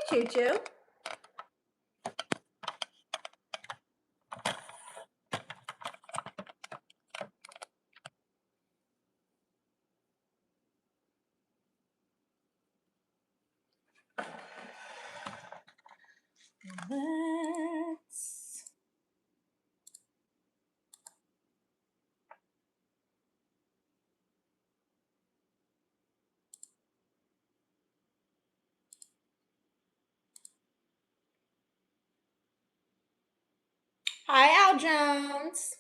Choo Choo. Hi, Al Jones.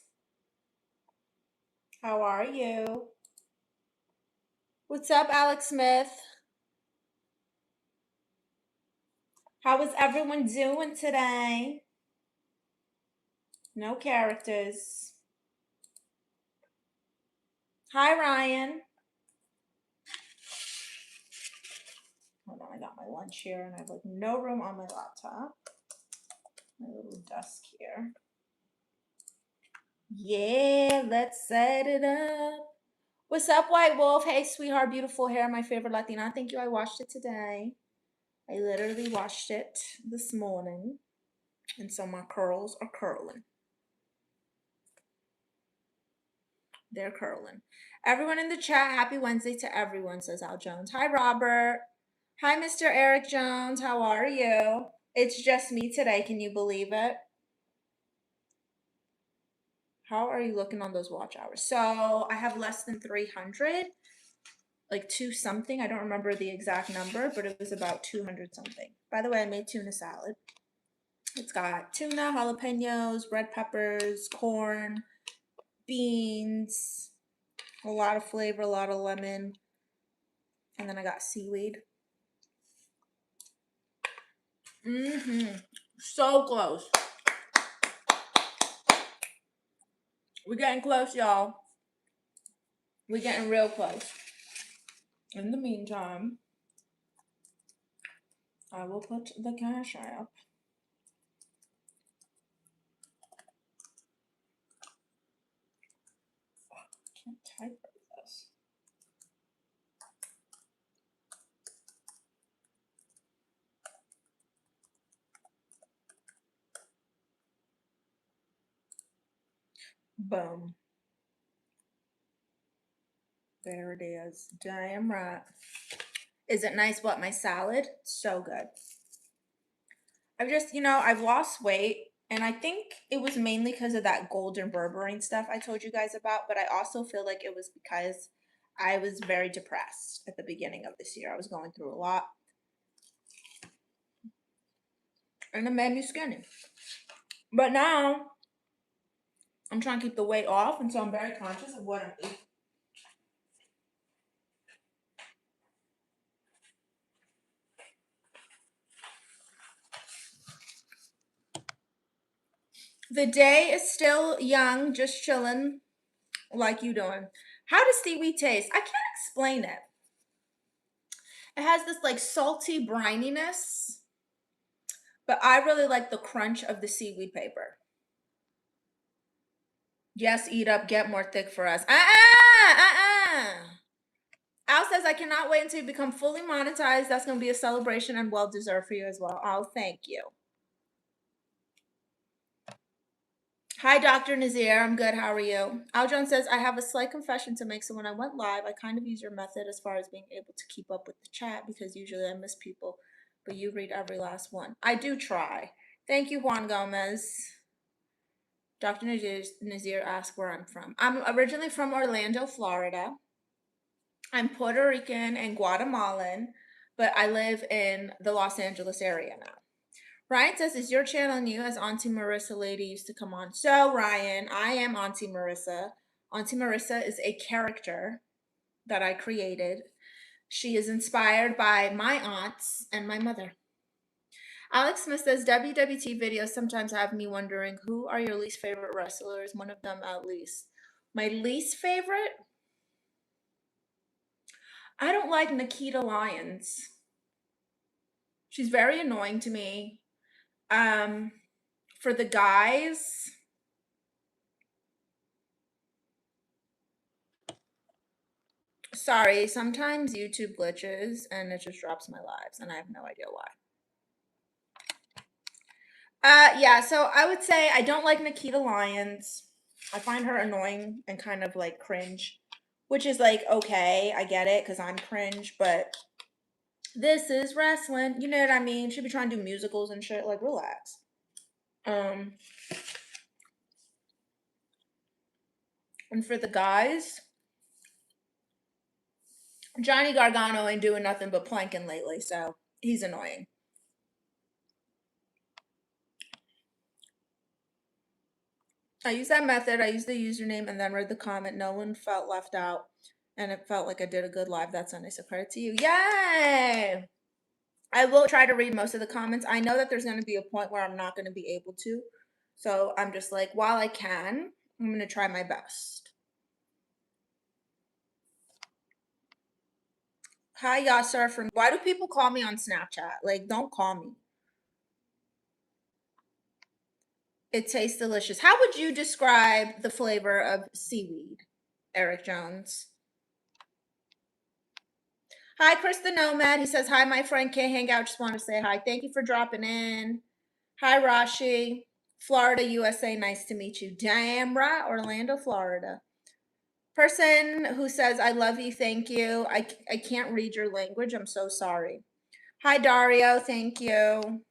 How are you? What's up, Alex Smith? How is everyone doing today? No characters. Hi, Ryan. Hold on, I got my lunch here and I have like no room on my laptop. My little desk here. Yeah, let's set it up. What's up, White Wolf? Hey, sweetheart, beautiful hair, my favorite Latina. Thank you. I washed it today. I literally washed it this morning. And so my curls are curling. They're curling. Everyone in the chat, happy Wednesday to everyone, says Al Jones. Hi, Robert. Hi, Mr. Eric Jones. How are you? It's just me today. Can you believe it? How are you looking on those watch hours? So I have less than 300, like 2 something. I don't remember the exact number, but it was about 200 something. By the way, I made tuna salad. It's got tuna, jalapenos, red peppers, corn, beans, a lot of flavor, a lot of lemon, and then I got seaweed. So close. We're getting close, y'all. We're getting real close. In the meantime, I will put the Cash App. I can't type this. Boom. There it is. Damn right. Is it nice? What, my salad? So good. I've just, I've lost weight, and I think it was mainly because of that golden berberine stuff I told you guys about, but I also feel like it was because I was very depressed at the beginning of this year. I was going through a lot, and it made me skinny. But now, I'm trying to keep the weight off, and so I'm very conscious of what I'm eating. The day is still young, just chilling, like you doing. How does seaweed taste? I can't explain it. It has this like salty brininess, but I really like the crunch of the seaweed paper. Yes, eat up, get more thick for us. Al says, I cannot wait until you become fully monetized. That's going to be a celebration and well deserved for you as well. Oh, thank you. Hi, Dr. Nazir. I'm good. How are you? Al Jones says, I have a slight confession to make. So when I went live, I kind of use your method as far as being able to keep up with the chat because usually I miss people, but you read every last one. I do try. Thank you, Juan Gomez. Dr. Nazir asked where I'm from. I'm originally from Orlando, Florida. I'm Puerto Rican and Guatemalan, but I live in the Los Angeles area now. Ryan says, is your channel new as Auntie Marissa lady used to come on? So, Ryan, I am Auntie Marissa. Auntie Marissa is a character that I created. She is inspired by my aunts and my mother. Alex Smith says, WWT videos sometimes have me wondering, who are your least favorite wrestlers? One of them at least. My least favorite? I don't like Nikita Lyons. She's very annoying to me. For the guys, sorry, sometimes YouTube glitches and it just drops my lives and I have no idea why. Yeah, so I would say I don't like Nikita Lyons. I find her annoying and kind of like cringe, which is like okay, I get it because I'm cringe, but this is wrestling. You know what I mean? Should be trying to do musicals and shit. Like, relax. Um, and for the guys, Johnny Gargano ain't doing nothing but planking lately, so he's annoying. I used that method. I used the username and then read the comment. No one felt left out, and it felt like I did a good live that Sunday. So credit to you. Yay! I will try to read most of the comments. I know that there's going to be a point where I'm not going to be able to. So I'm just like, while I can, I'm going to try my best. Hi, Yasser from. Why do people call me on Snapchat? Like, don't call me. It tastes delicious. How would you describe the flavor of seaweed, Eric Jones? Hi, Chris the Nomad. He says, hi, my friend. Can't hang out. Just want to say hi. Thank you for dropping in. Hi, Rashi. Florida, USA. Nice to meet you. Damn right. Orlando, Florida. Person who says, I love you. Thank you. I can't read your language. I'm so sorry. Hi, Dario. Thank you.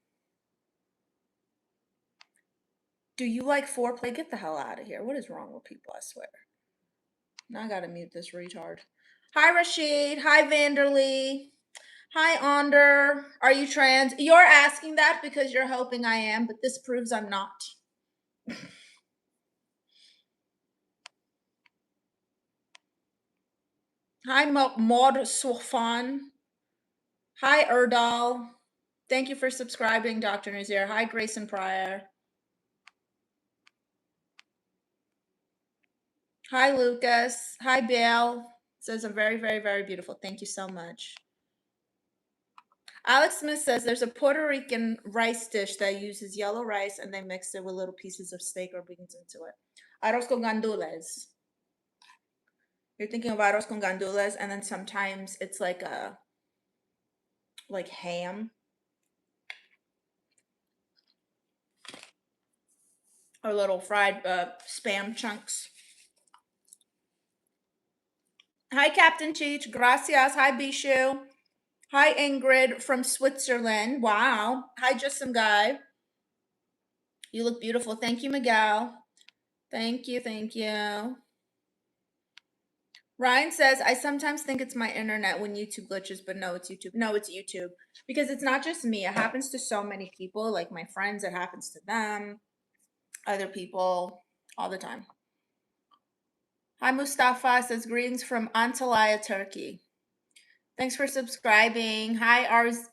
Do you like foreplay? Get the hell out of here. What is wrong with people? I swear. Now I gotta mute this retard. Hi, Rashid. Hi, Vanderly. Hi, Onder. Are you trans? You're asking that because you're hoping I am, but this proves I'm not. Hi, Maud Sofan. Hi, Erdal. Thank you for subscribing, Dr. Nazir. Hi, Grayson Pryor. Hi, Lucas. Hi, Bale. Says I'm very, very, very beautiful. Thank you so much. Alex Smith says there's a Puerto Rican rice dish that uses yellow rice and they mix it with little pieces of steak or beans into it. Arroz con gandules. You're thinking of arroz con gandules, and then sometimes it's like a like ham or little fried spam chunks. Hi, Captain Cheech. Gracias. Hi, Bishu. Hi, Ingrid from Switzerland. Wow. Hi, just some guy. You look beautiful. Thank you, Miguel. Thank you. Thank you. Ryan says, I sometimes think it's my internet when YouTube glitches, but no, it's YouTube. No, it's YouTube. Because it's not just me. It happens to so many people, like my friends, it happens to them, other people, all the time. Hi, Mustafa says, greetings from Antalya, Turkey. Thanks for subscribing. Hi,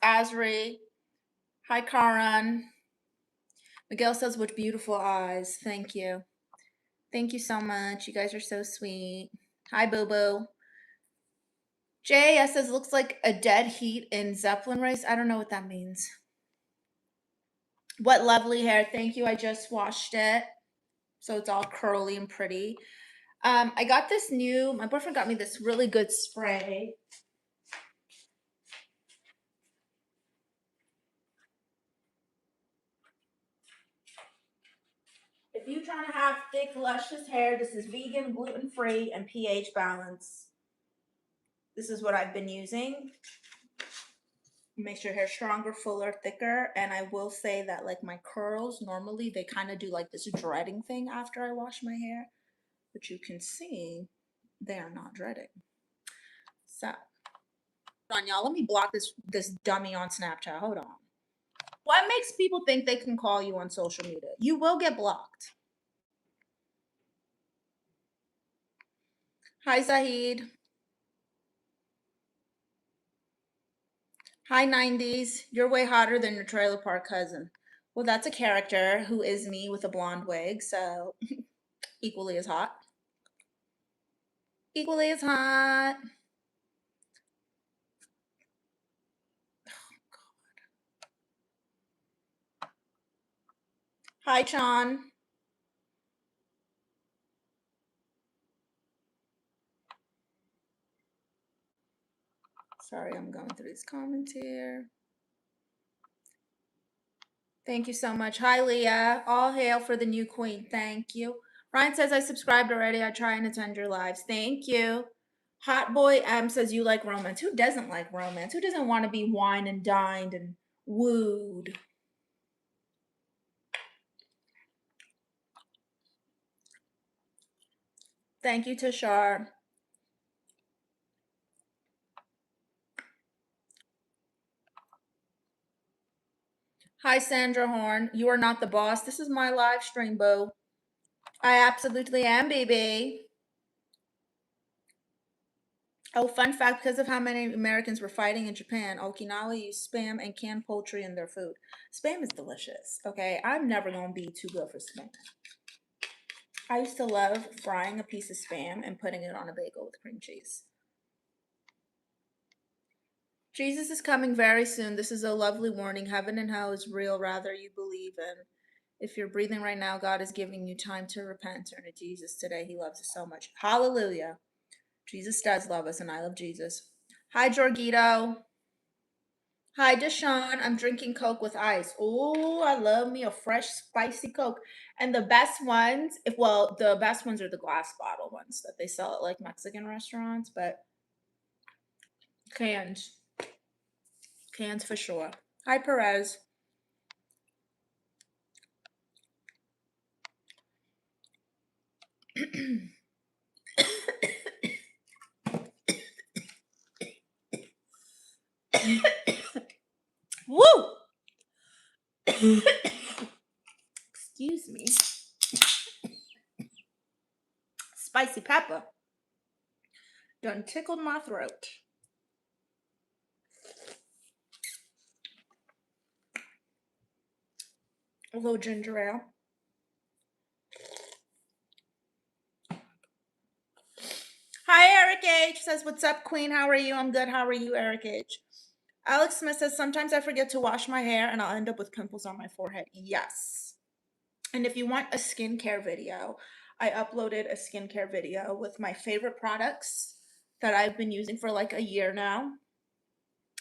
Azri. Hi, Karan. Miguel says, what beautiful eyes. Thank you. Thank you so much. You guys are so sweet. Hi, Boo Boo. JS says, looks like a dead heat in Zeppelin race. I don't know what that means. What lovely hair. Thank you. I just washed it. So it's all curly and pretty. I got this my boyfriend got me this really good spray. If you're trying to have thick, luscious hair, this is vegan, gluten-free, and pH balance. This is what I've been using. Makes your hair stronger, fuller, thicker. And I will say that like my curls, normally they kind of do like this dreading thing after I wash my hair. But you can see they are not dreading. So, hold on, y'all. Let me block this dummy on Snapchat. Hold on. What makes people think they can call you on social media? You will get blocked. Hi, Zahid. Hi, 90s. You're way hotter than your trailer park cousin. Well, that's a character who is me with a blonde wig, so equally as hot. Equally as hot. Hi, Chan. Sorry, I'm going through these comments here. Thank you so much. Hi, Leah. All hail for the new queen. Thank you. Ryan says, I subscribed already. I try and attend your lives. Thank you. Hot Boy M says, you like romance. Who doesn't like romance? Who doesn't want to be wined and dined and wooed? Thank you, Tashar. Hi, Sandra Horn. You are not the boss. This is my live stream, boo. I absolutely am, baby. Oh, fun fact, because of how many Americans were fighting in Japan, Okinawa used spam and canned poultry in their food. Spam is delicious, okay? I'm never going to be too good for spam. I used to love frying a piece of spam and putting it on a bagel with cream cheese. Jesus is coming very soon. This is a lovely warning. Heaven and hell is real, rather you believe in. If you're breathing right now, God is giving you time to repent. Turn to Jesus today. He loves us so much. Hallelujah. Jesus does love us, and I love Jesus. Hi, Jorgito. Hi, Deshaun. I'm drinking Coke with ice. Oh, I love me a fresh, spicy Coke. And the best ones, the best ones are the glass bottle ones that they sell at like Mexican restaurants, but cans. Cans for sure. Hi, Perez. Woo! Excuse me. Spicy pepper done tickled my throat. A little ginger ale. Hi, Eric H. Says, what's up, Queen? How are you? I'm good. How are you, Eric H? Alex Smith says, sometimes I forget to wash my hair and I'll end up with pimples on my forehead. Yes. And if you want a skincare video, I uploaded a skincare video with my favorite products that I've been using for like a year now.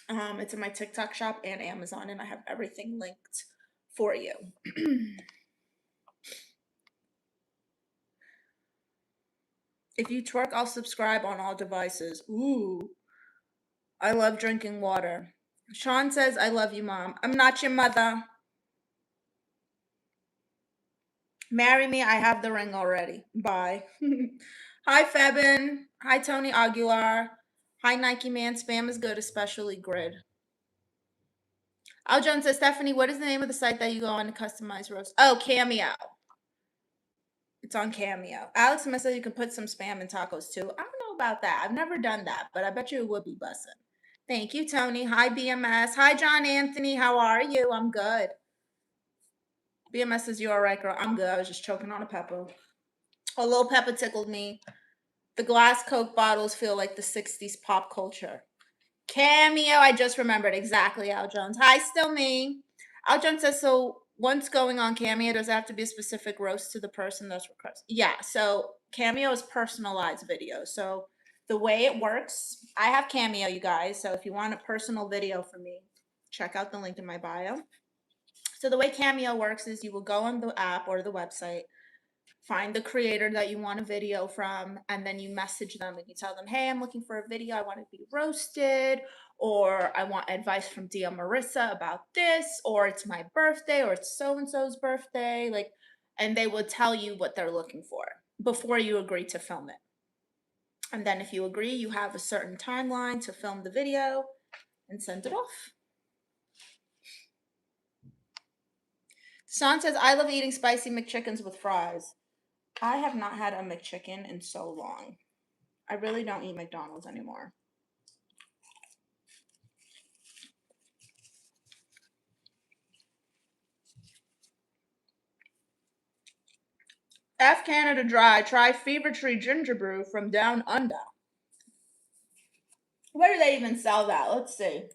It's in my TikTok shop and Amazon, and I have everything linked for you. If you twerk, I'll subscribe on all devices. Ooh. I love drinking water. Sean says, I love you, Mom. I'm not your mother. Marry me, I have the ring already. Bye. Hi, Febin. Hi, Tony Aguilar. Hi, Nike Man. Spam is good, especially grid. Aljon says, Stephanie, what is the name of the site that you go on to customize roast? Oh, Cameo. It's on Cameo. Alex Smith says you can put some spam in tacos too. I don't know about that. I've never done that, but I bet you it would be bussin'. Thank you, Tony. Hi, BMS. Hi, John Anthony. How are you? I'm good. BMS says, you all right, girl? I'm good. I was just choking on a pepper. A little pepper tickled me. The glass Coke bottles feel like the 60s pop culture. Cameo, I just remembered. Exactly, Al Jones. Hi, still me. Al Jones says, so once going on Cameo, does it have to be a specific roast to the person that's requested? Yeah, so Cameo is personalized video. So the way it works, I have Cameo, you guys. So if you want a personal video from me, check out the link in my bio. So the way Cameo works is you will go on the app or the website, find the creator that you want a video from, and then you message them and you tell them, hey, I'm looking for a video. I want to be roasted, or I want advice from Dia Marissa about this, or it's my birthday, or it's so-and-so's birthday. And they will tell you what they're looking for before you agree to film it. And then if you agree, you have a certain timeline to film the video and send it off. Sean says, I love eating spicy McChickens with fries. I have not had a McChicken in so long. I really don't eat McDonald's anymore. F Canada Dry. Try Fever Tree Ginger Brew from Down Under. Where do they even sell that? Let's see.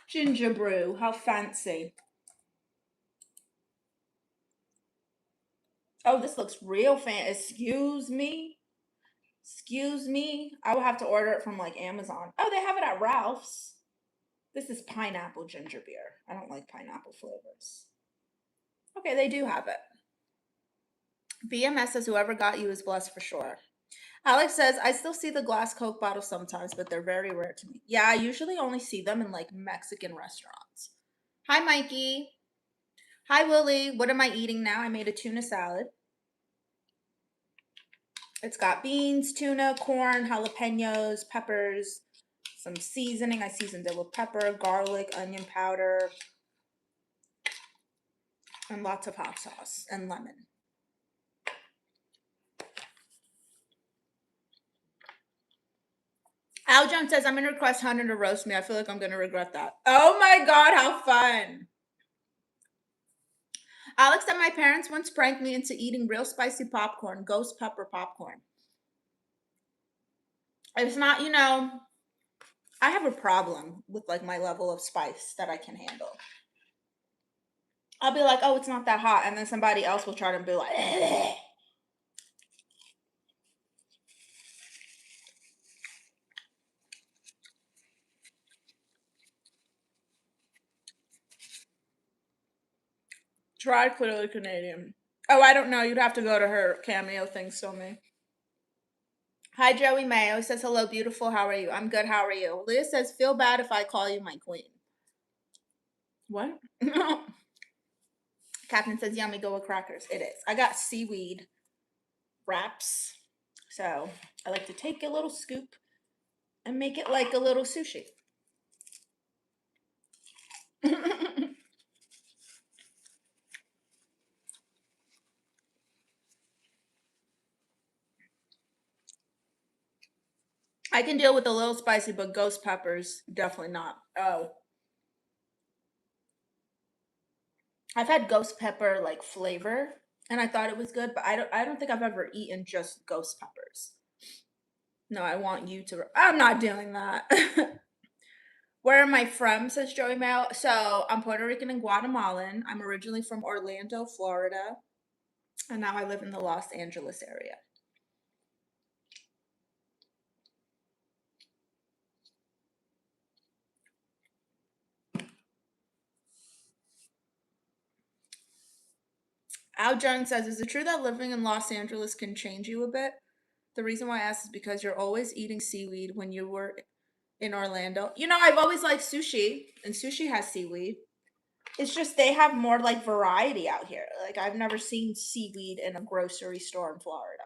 Ginger Brew. How fancy. Oh, this looks real fancy. Excuse me. Excuse me. I will have to order it from like Amazon. Oh, they have it at Ralph's. This is pineapple ginger beer. I don't like pineapple flavors. Okay, they do have it. BMS says whoever got you is blessed for sure. Alex says, I still see the glass Coke bottles sometimes, but they're very rare to me. Yeah, I usually only see them in like Mexican restaurants. Hi, Mikey. Hi, Willie. What am I eating now? I made a tuna salad. It's got beans, tuna, corn, jalapenos, peppers, some seasoning. I seasoned it with pepper, garlic, onion powder, and lots of hot sauce and lemon. Al John says, I'm going to request Hunter to roast me. I feel like I'm going to regret that. Oh my God, how fun. Alex said, my parents once pranked me into eating real spicy popcorn, ghost pepper popcorn. It's not, I have a problem with like my level of spice that I can handle. I'll be like, oh, it's not that hot. And then somebody else will try to be like, eh. Try clearly Canadian. Oh, I don't know. You'd have to go to her Cameo thing, still me. Hi, Joey Mayo. Says, hello, beautiful. How are you? I'm good. How are you? Leah says, feel bad if I call you my queen. What? Captain says, yummy, go with crackers. It is. I got seaweed wraps. So I like to take a little scoop and make it like a little sushi. I can deal with a little spicy, but ghost peppers, definitely not. Oh. I've had ghost pepper like flavor and I thought it was good, but I don't think I've ever eaten just ghost peppers. No, I want you to. I'm not doing that. Where am I from? Says Joey Mail. So I'm Puerto Rican and Guatemalan. I'm originally from Orlando, Florida, and now I live in the Los Angeles area. Al Jones says, is it true that living in Los Angeles can change you a bit? The reason why I ask is because you're always eating seaweed when you were in Orlando. I've always liked sushi, and sushi has seaweed. It's just they have more like variety out here. Like I've never seen seaweed in a grocery store in Florida.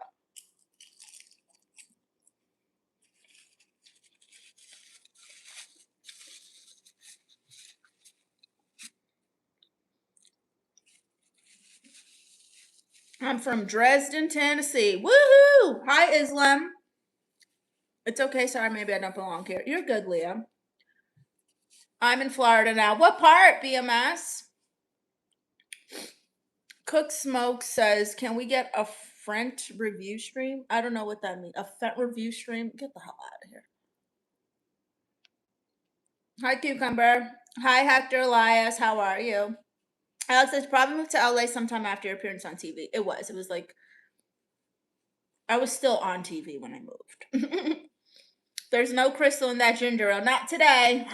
I'm from Dresden, Tennessee. Woohoo! Hi, Islam. It's okay. Sorry, maybe I don't belong here. You're good, Leah. I'm in Florida now. What part, BMS? Cook Smoke says, can we get a French review stream? I don't know what that means. A French review stream? Get the hell out of here. Hi, Cucumber. Hi, Hector Elias. How are you? Alex says, probably moved to LA sometime after your appearance on TV. It was like, I was still on TV when I moved. There's no crystal in that ginger ale. Not today.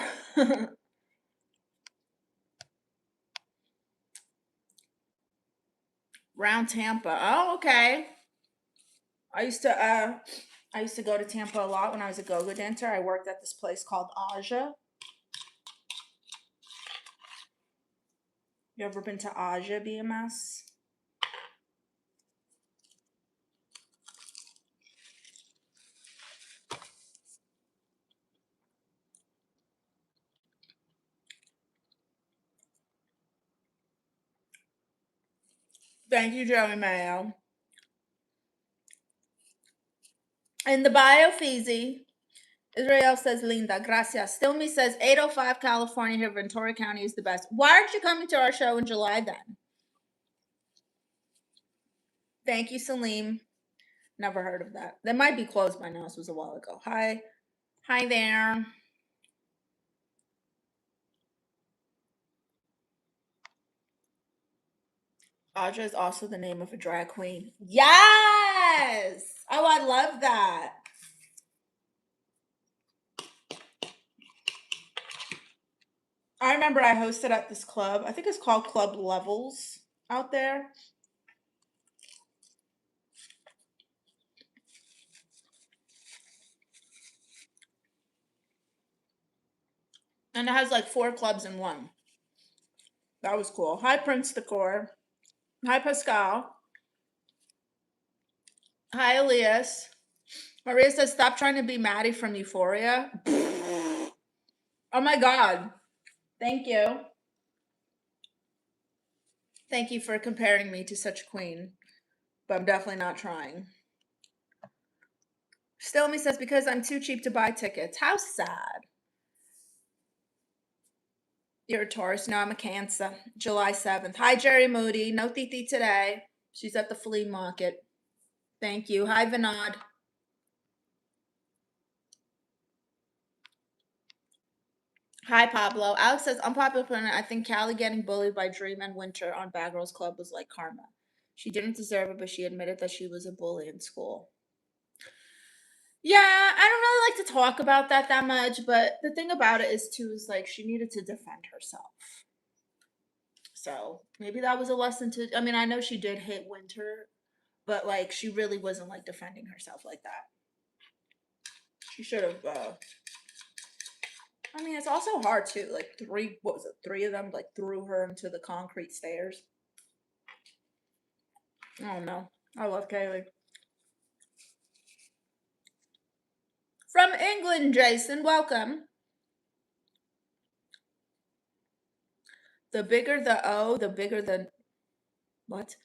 Round Tampa. Oh, okay. I used to go to Tampa a lot when I was a go-go dancer. I worked at this place called Aja. You ever been to Aja, BMS? Thank you, Joey Mayo. In the bio, Feezy. Israel says, Linda, gracias. Stilmy says, 805 California here, Ventura County is the best. Why aren't you coming to our show in July then? Thank you, Salim. Never heard of that. They might be closed by now. This was a while ago. Hi. Hi there. Audra is also the name of a drag queen. Yes! Oh, I love that. I remember I hosted at this club. I think it's called Club Levels out there. And it has like 4 clubs in one. That was cool. Hi, Prince Decor. Hi, Pascal. Hi, Elias. Maria says, stop trying to be Maddie from Euphoria. Oh my God. Thank you. Thank you for comparing me to such a queen. But I'm definitely not trying. Still me says, because I'm too cheap to buy tickets. How sad. You're a Taurus. No, I'm a Cancer. July 7th. Hi, Jerry Moody. No Titi today. She's at the flea market. Thank you. Hi, Vinod. Hi, Pablo. Alex says, unpopular opinion. I think Callie getting bullied by Dream and Winter on Bad Girls Club was like karma. She didn't deserve it, but she admitted that she was a bully in school. Yeah, I don't really like to talk about that much, but the thing about it is, too, is like she needed to defend herself. So maybe that was a lesson to, I mean, I know she did hit Winter, but like she really wasn't like defending herself like that. She should have, I mean, it's also hard too. Like what was it? 3 of them like threw her into the concrete stairs. I don't know. I love Kaylee. From England, Jason, welcome. The bigger the O, the bigger the what?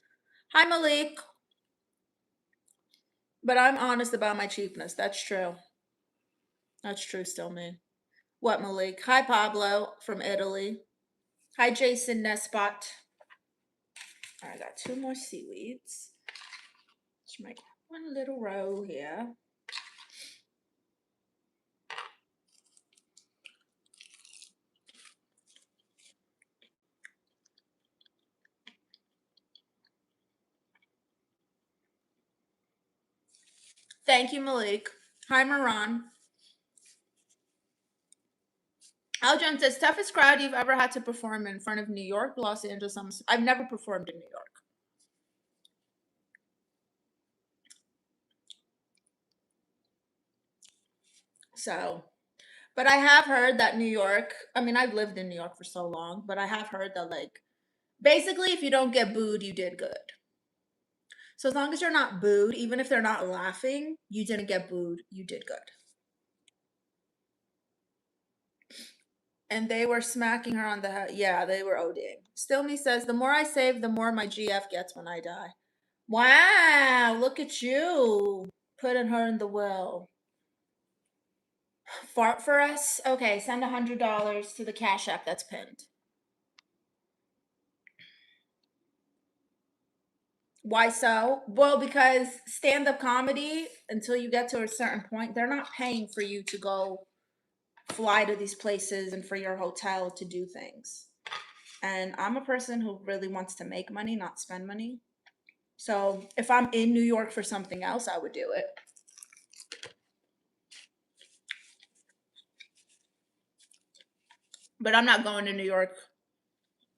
Hi, Malik. But I'm honest about my cheapness. That's true. That's true, still me. What, Malik? Hi, Pablo from Italy. Hi, Jason Nespot. I got 2 more seaweeds. Let's make one little row here. Thank you, Malik. Hi, Moran. Aljon says, toughest crowd you've ever had to perform in front of New York, Los Angeles. I've never performed in New York. So, but I have heard that New York, I mean, I've lived in New York for so long, but I have heard that, like, basically, if you don't get booed, you did good. So as long as you're not booed, even if they're not laughing, you didn't get booed, you did good. And they were smacking her on the head. Yeah, they were ODing. Still me says, the more I save, the more my GF gets when I die. Wow, look at you putting her in the will. Fart for us? Okay, send $100 to the Cash App that's pinned. Why so? Well, because stand-up comedy, until you get to a certain point, they're not paying for you to go fly to these places and for your hotel to do things. And I'm a person who really wants to make money, not spend money. So if I'm in New York for something else, I would do it. But I'm not going to New York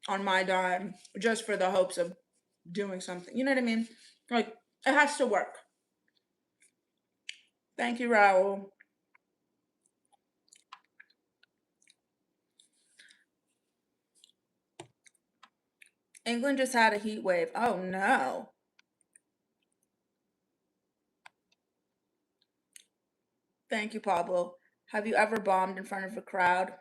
on my dime just for the hopes of doing something. You know what I mean? Like, it has to work. Thank you, Raul. England just had a heat wave. Oh no. Thank you, Pablo. Have you ever bombed in front of a crowd?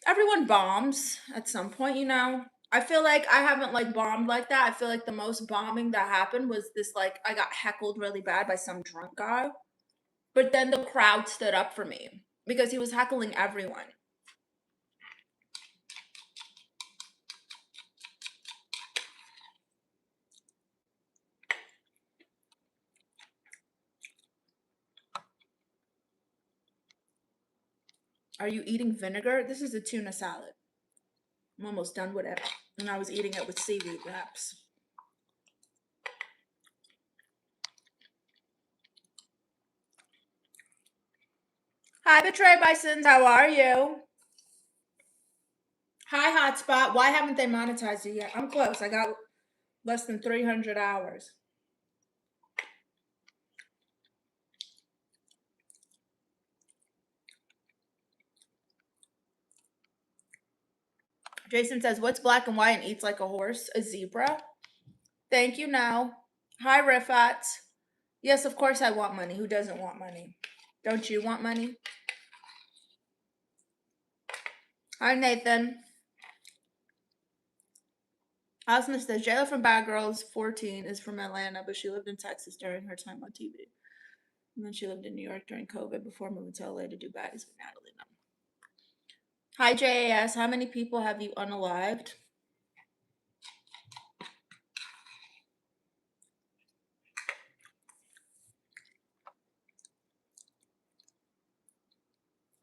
Everyone bombs at some point, you know. I feel like I haven't like bombed like that. I feel like the most bombing that happened was this, like, I got heckled really bad by some drunk guy. But then the crowd stood up for me because he was heckling everyone. Are you eating vinegar? This is a tuna salad. I'm almost done with it. And I was eating it with seaweed wraps. Hi, Betray Bisons. How are you? Hi, Hotspot. Why haven't they monetized it yet? I'm close. I got less than 300 hours. Jason says, what's black and white and eats like a horse? A zebra? Thank you, now. Hi, Rifat. Yes, of course I want money. Who doesn't want money? Don't you want money? Hi, Nathan. Osma says, Jayla from Bad Girls 14 is from Atlanta, but she lived in Texas during her time on TV. And then she lived in New York during COVID before moving to LA to do baddies with Natalie. No. Hi, JAS. How many people have you unalived?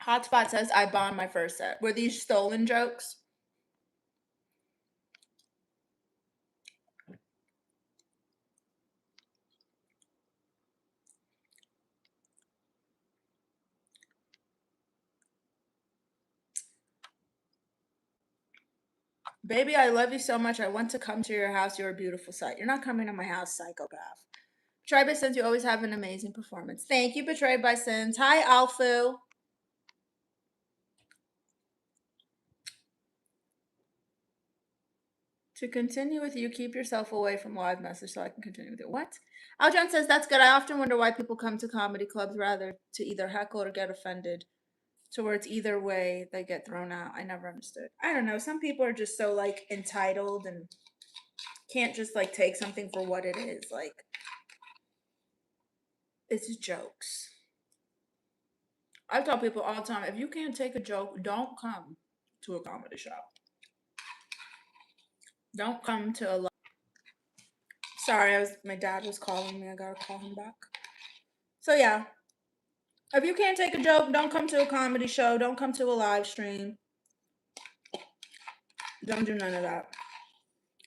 Hotspot says, I bombed my first set. Were these stolen jokes? Baby, I love you so much. I want to come to your house. You're a beautiful sight. You're not coming to my house, psychopath. Betrayed by Sins, you always have an amazing performance. Thank you, Betrayed by Sins. Hi, Alfu. To continue with you, keep yourself away from live message so I can continue with it. What? Aljon says, that's good. I often wonder why people come to comedy clubs rather to either heckle or get offended. To where it's either way they get thrown out. I never understood. I don't know. Some people are just so like entitled and can't just like take something for what it is. Like, it's jokes. I tell people all the time, if you can't take a joke, don't come to a comedy show. Don't come to a. Sorry, my dad was calling me. I gotta call him back. So yeah, if you can't take a joke, don't come to a comedy show. Don't come to a live stream. Don't do none of that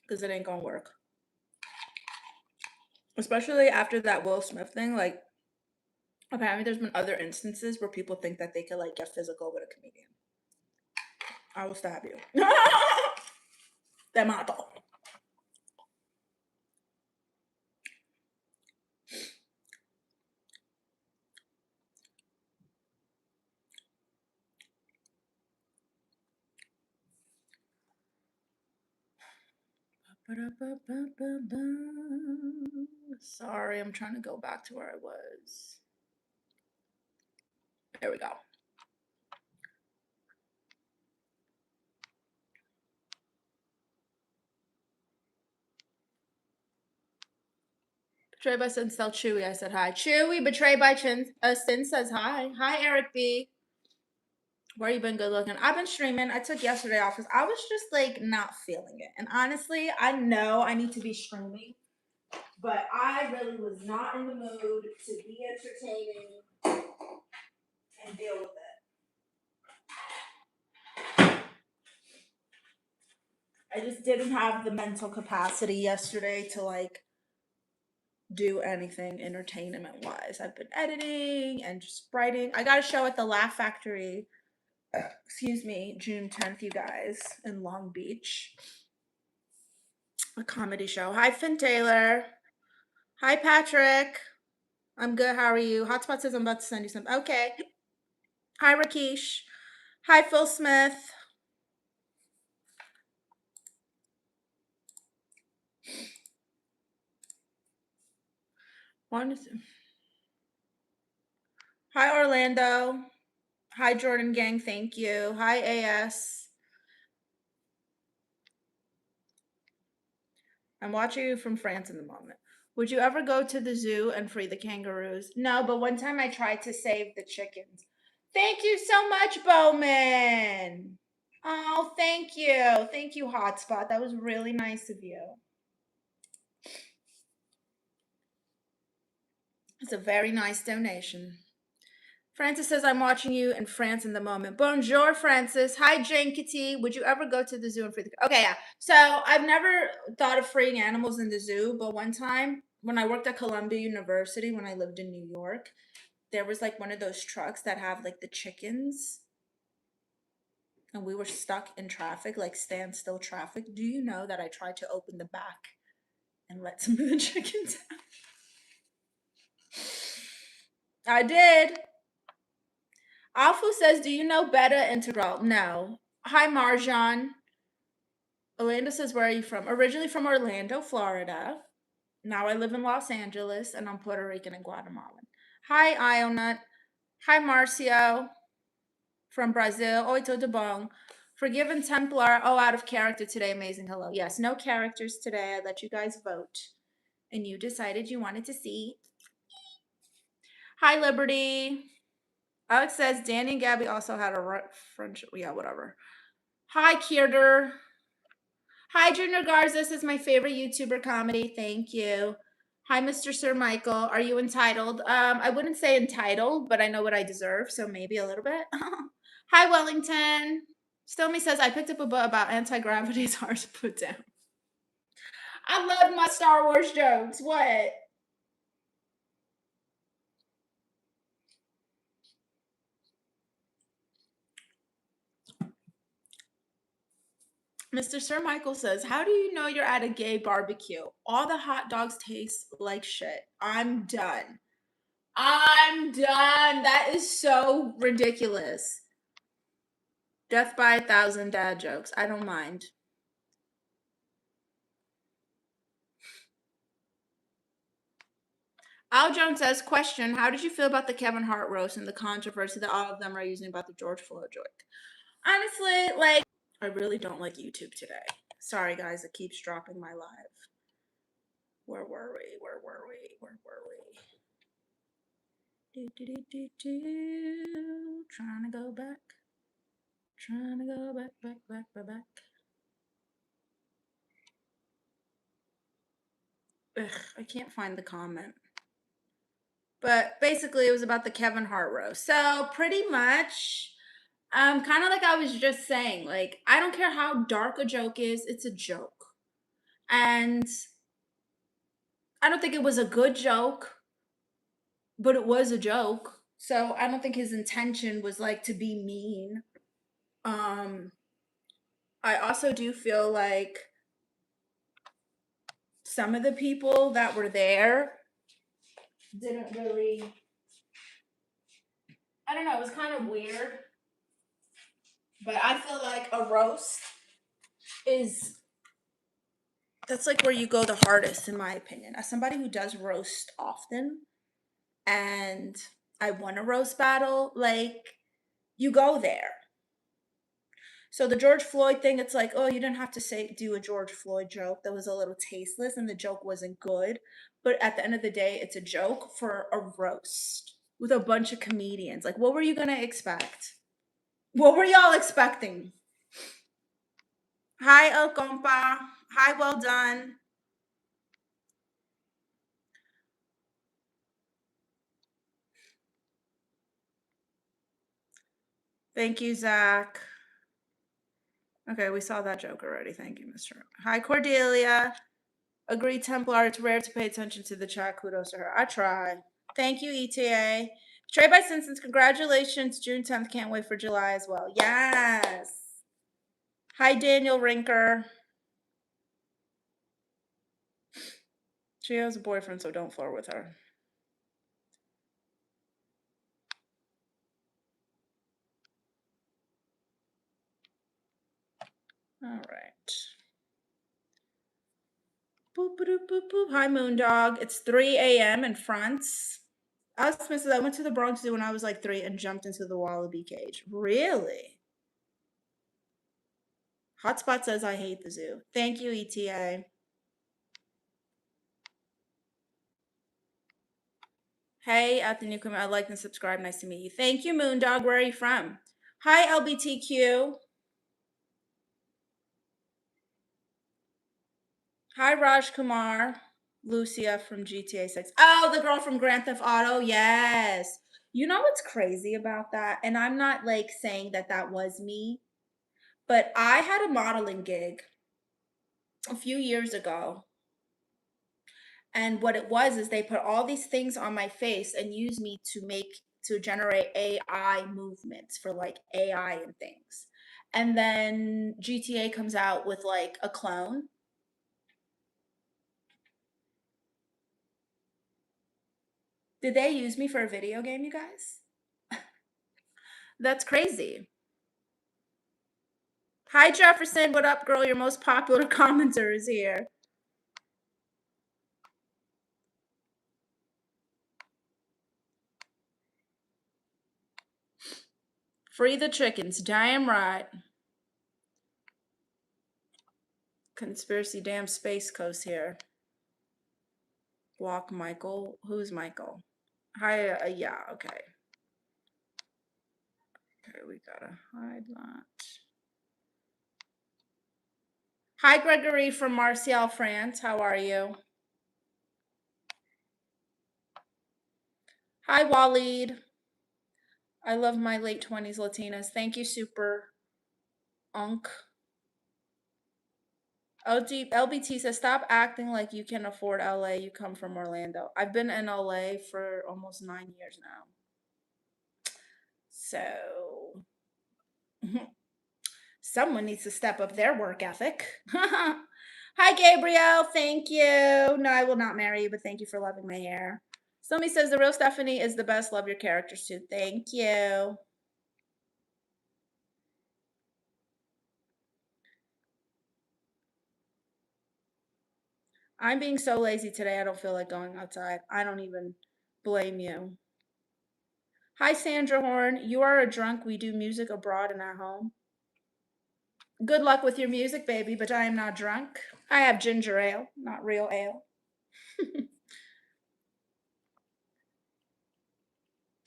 because it ain't gonna work. Especially after that Will Smith thing, like apparently there's been other instances where people think that they could like get physical with a comedian. I will stab you. Te mato. Sorry, I'm trying to go back to where I was. There we go. Betrayed by Sin spelled Chewy. I said hi. Chewy, betrayed by Sin says hi. Hi, Eric B. Where you been good looking? I've been streaming. I took yesterday off because I was just like not feeling it. And honestly, I know I need to be streaming, but I really was not in the mood to be entertaining and deal with it. I just didn't have the mental capacity yesterday to like do anything entertainment wise. I've been editing and just writing. I got a show at the Laugh Factory, excuse me, June 10th, you guys, in Long Beach. A comedy show. Hi, Finn Taylor. Hi, Patrick. I'm good. How are you? Hotspot says I'm about to send you something. Okay. Hi, Rakesh. Hi, Phil Smith. Hi, Orlando. Hi, Jordan Gang. Thank you. Hi, AS. I'm watching you from France in the moment. Would you ever go to the zoo and free the kangaroos? No, but one time I tried to save the chickens. Thank you so much, Bowman. Oh, thank you. Thank you, Hotspot. That was really nice of you. It's a very nice donation. Francis says, I'm watching you in France in the moment. Bonjour, Francis. Hi, Jane Kitty. Would you ever go to the zoo and free the... Okay, yeah. So I've never thought of freeing animals in the zoo, but one time when I worked at Columbia University, when I lived in New York, there was like one of those trucks that have like the chickens. and we were stuck in traffic, like standstill traffic. Do you know that I tried to open the back and let some of the chickens out? I did. Alfu says, do you know beta integral? No. Hi, Marjan. Orlando says, where are you from? Originally from Orlando, Florida. Now I live in Los Angeles, and I'm Puerto Rican and Guatemalan. Hi, Ionut. Hi, Marcio from Brazil. Oi, tudo bom. Forgiven Templar. Oh, out of character today. Amazing. Hello. Yes, no characters today. I let you guys vote, and you decided you wanted to see. Hi, Liberty. Alex says Danny and Gabby also had a friendship. Yeah, whatever. Hi, Kierder. Hi, Junior Garza. This is my favorite YouTuber comedy. Thank you. Hi, Mr. Sir Michael. Are you entitled? I wouldn't say entitled, but I know what I deserve, so maybe a little bit. Hi, Wellington. Stomey says, I picked up a book about anti-gravity. It's hard to put down. I love my Star Wars jokes. What? Mr. Sir Michael says, how do you know you're at a gay barbecue? All the hot dogs taste like shit. I'm done. I'm done. That is so ridiculous. Death by 1,000 dad jokes. I don't mind. Al Jones says, question, how did you feel about the Kevin Hart roast and the controversy that all of them are using about the George Floyd joke? Honestly, like, I really don't like YouTube today. Sorry, guys, it keeps dropping my live. Where were we? Where were we? Where were we? Trying to go back. Trying to go back. Ugh, I can't find the comment. But basically, it was about the Kevin Hart roast. So pretty much, kind of like I was just saying, like, I don't care how dark a joke is, it's a joke. And I don't think it was a good joke, but it was a joke. So I don't think his intention was like to be mean. I also do feel like some of the people that were there didn't really, I don't know, it was kind of weird. But I feel like a roast that's like where you go the hardest, in my opinion. As somebody who does roast often, and I won a roast battle, like, you go there. So the George Floyd thing, it's like, oh, you didn't have to do a George Floyd joke that was a little tasteless and the joke wasn't good. But at the end of the day, it's a joke for a roast with a bunch of comedians. Like, what were you gonna expect? What were y'all expecting? Hi, El Compa. Hi, well done. Thank you, Zach. Okay, we saw that joke already. Thank you, Mr. Hi, Cordelia. Agree, Templar. It's rare to pay attention to the chat. Kudos to her. I try. Thank you, ETA. Trade by Simpsons. Congratulations. June 10th. Can't wait for July as well. Yes. Hi, Daniel Rinker. She has a boyfriend, so don't flirt with her. All right. Boop, boop, boop, boop. Hi, Moondog. It's 3 a.m. in France. Alex Smith says, I went to the Bronx Zoo when I was like 3 and jumped into the wallaby cage. Really? Hotspot says, I hate the zoo. Thank you, ETA. Hey, at the newcomer, I like and subscribe. Nice to meet you. Thank you, Moondog. Where are you from? Hi, LBTQ. Hi, Raj Kumar. Lucia from GTA 6. Oh, the girl from Grand Theft Auto. Yes. You know what's crazy about that? And I'm not like saying that that was me, but I had a modeling gig a few years ago. And what it was is they put all these things on my face and use me to generate AI movements for like AI and things. and then GTA comes out with like a clone. Did they use me for a video game, you guys? That's crazy. Hi, Jefferson. What up, girl? Your most popular commenter is here. Free the chickens. Damn right. Conspiracy damn Space Coast here. Block Michael. Who's Michael? Hi, yeah, okay. Okay, we gotta hide that. Hi, Gregory from Marseille, France. How are you? Hi, Waleed. I love my late 20s Latinas. Thank you, Super Unk. LBT says, stop acting like you can afford LA. You come from Orlando. I've been in LA for almost 9 years now. So, someone needs to step up their work ethic. Hi, Gabriel. Thank you. No, I will not marry you, but thank you for loving my hair. Somebody says, the real Stephanie is the best. Love your characters too. Thank you. I'm being so lazy today. I don't feel like going outside. I don't even blame you. Hi, Sandra Horn. You are a drunk. We do music abroad and at home. Good luck with your music, baby, but I am not drunk. I have ginger ale, not real ale.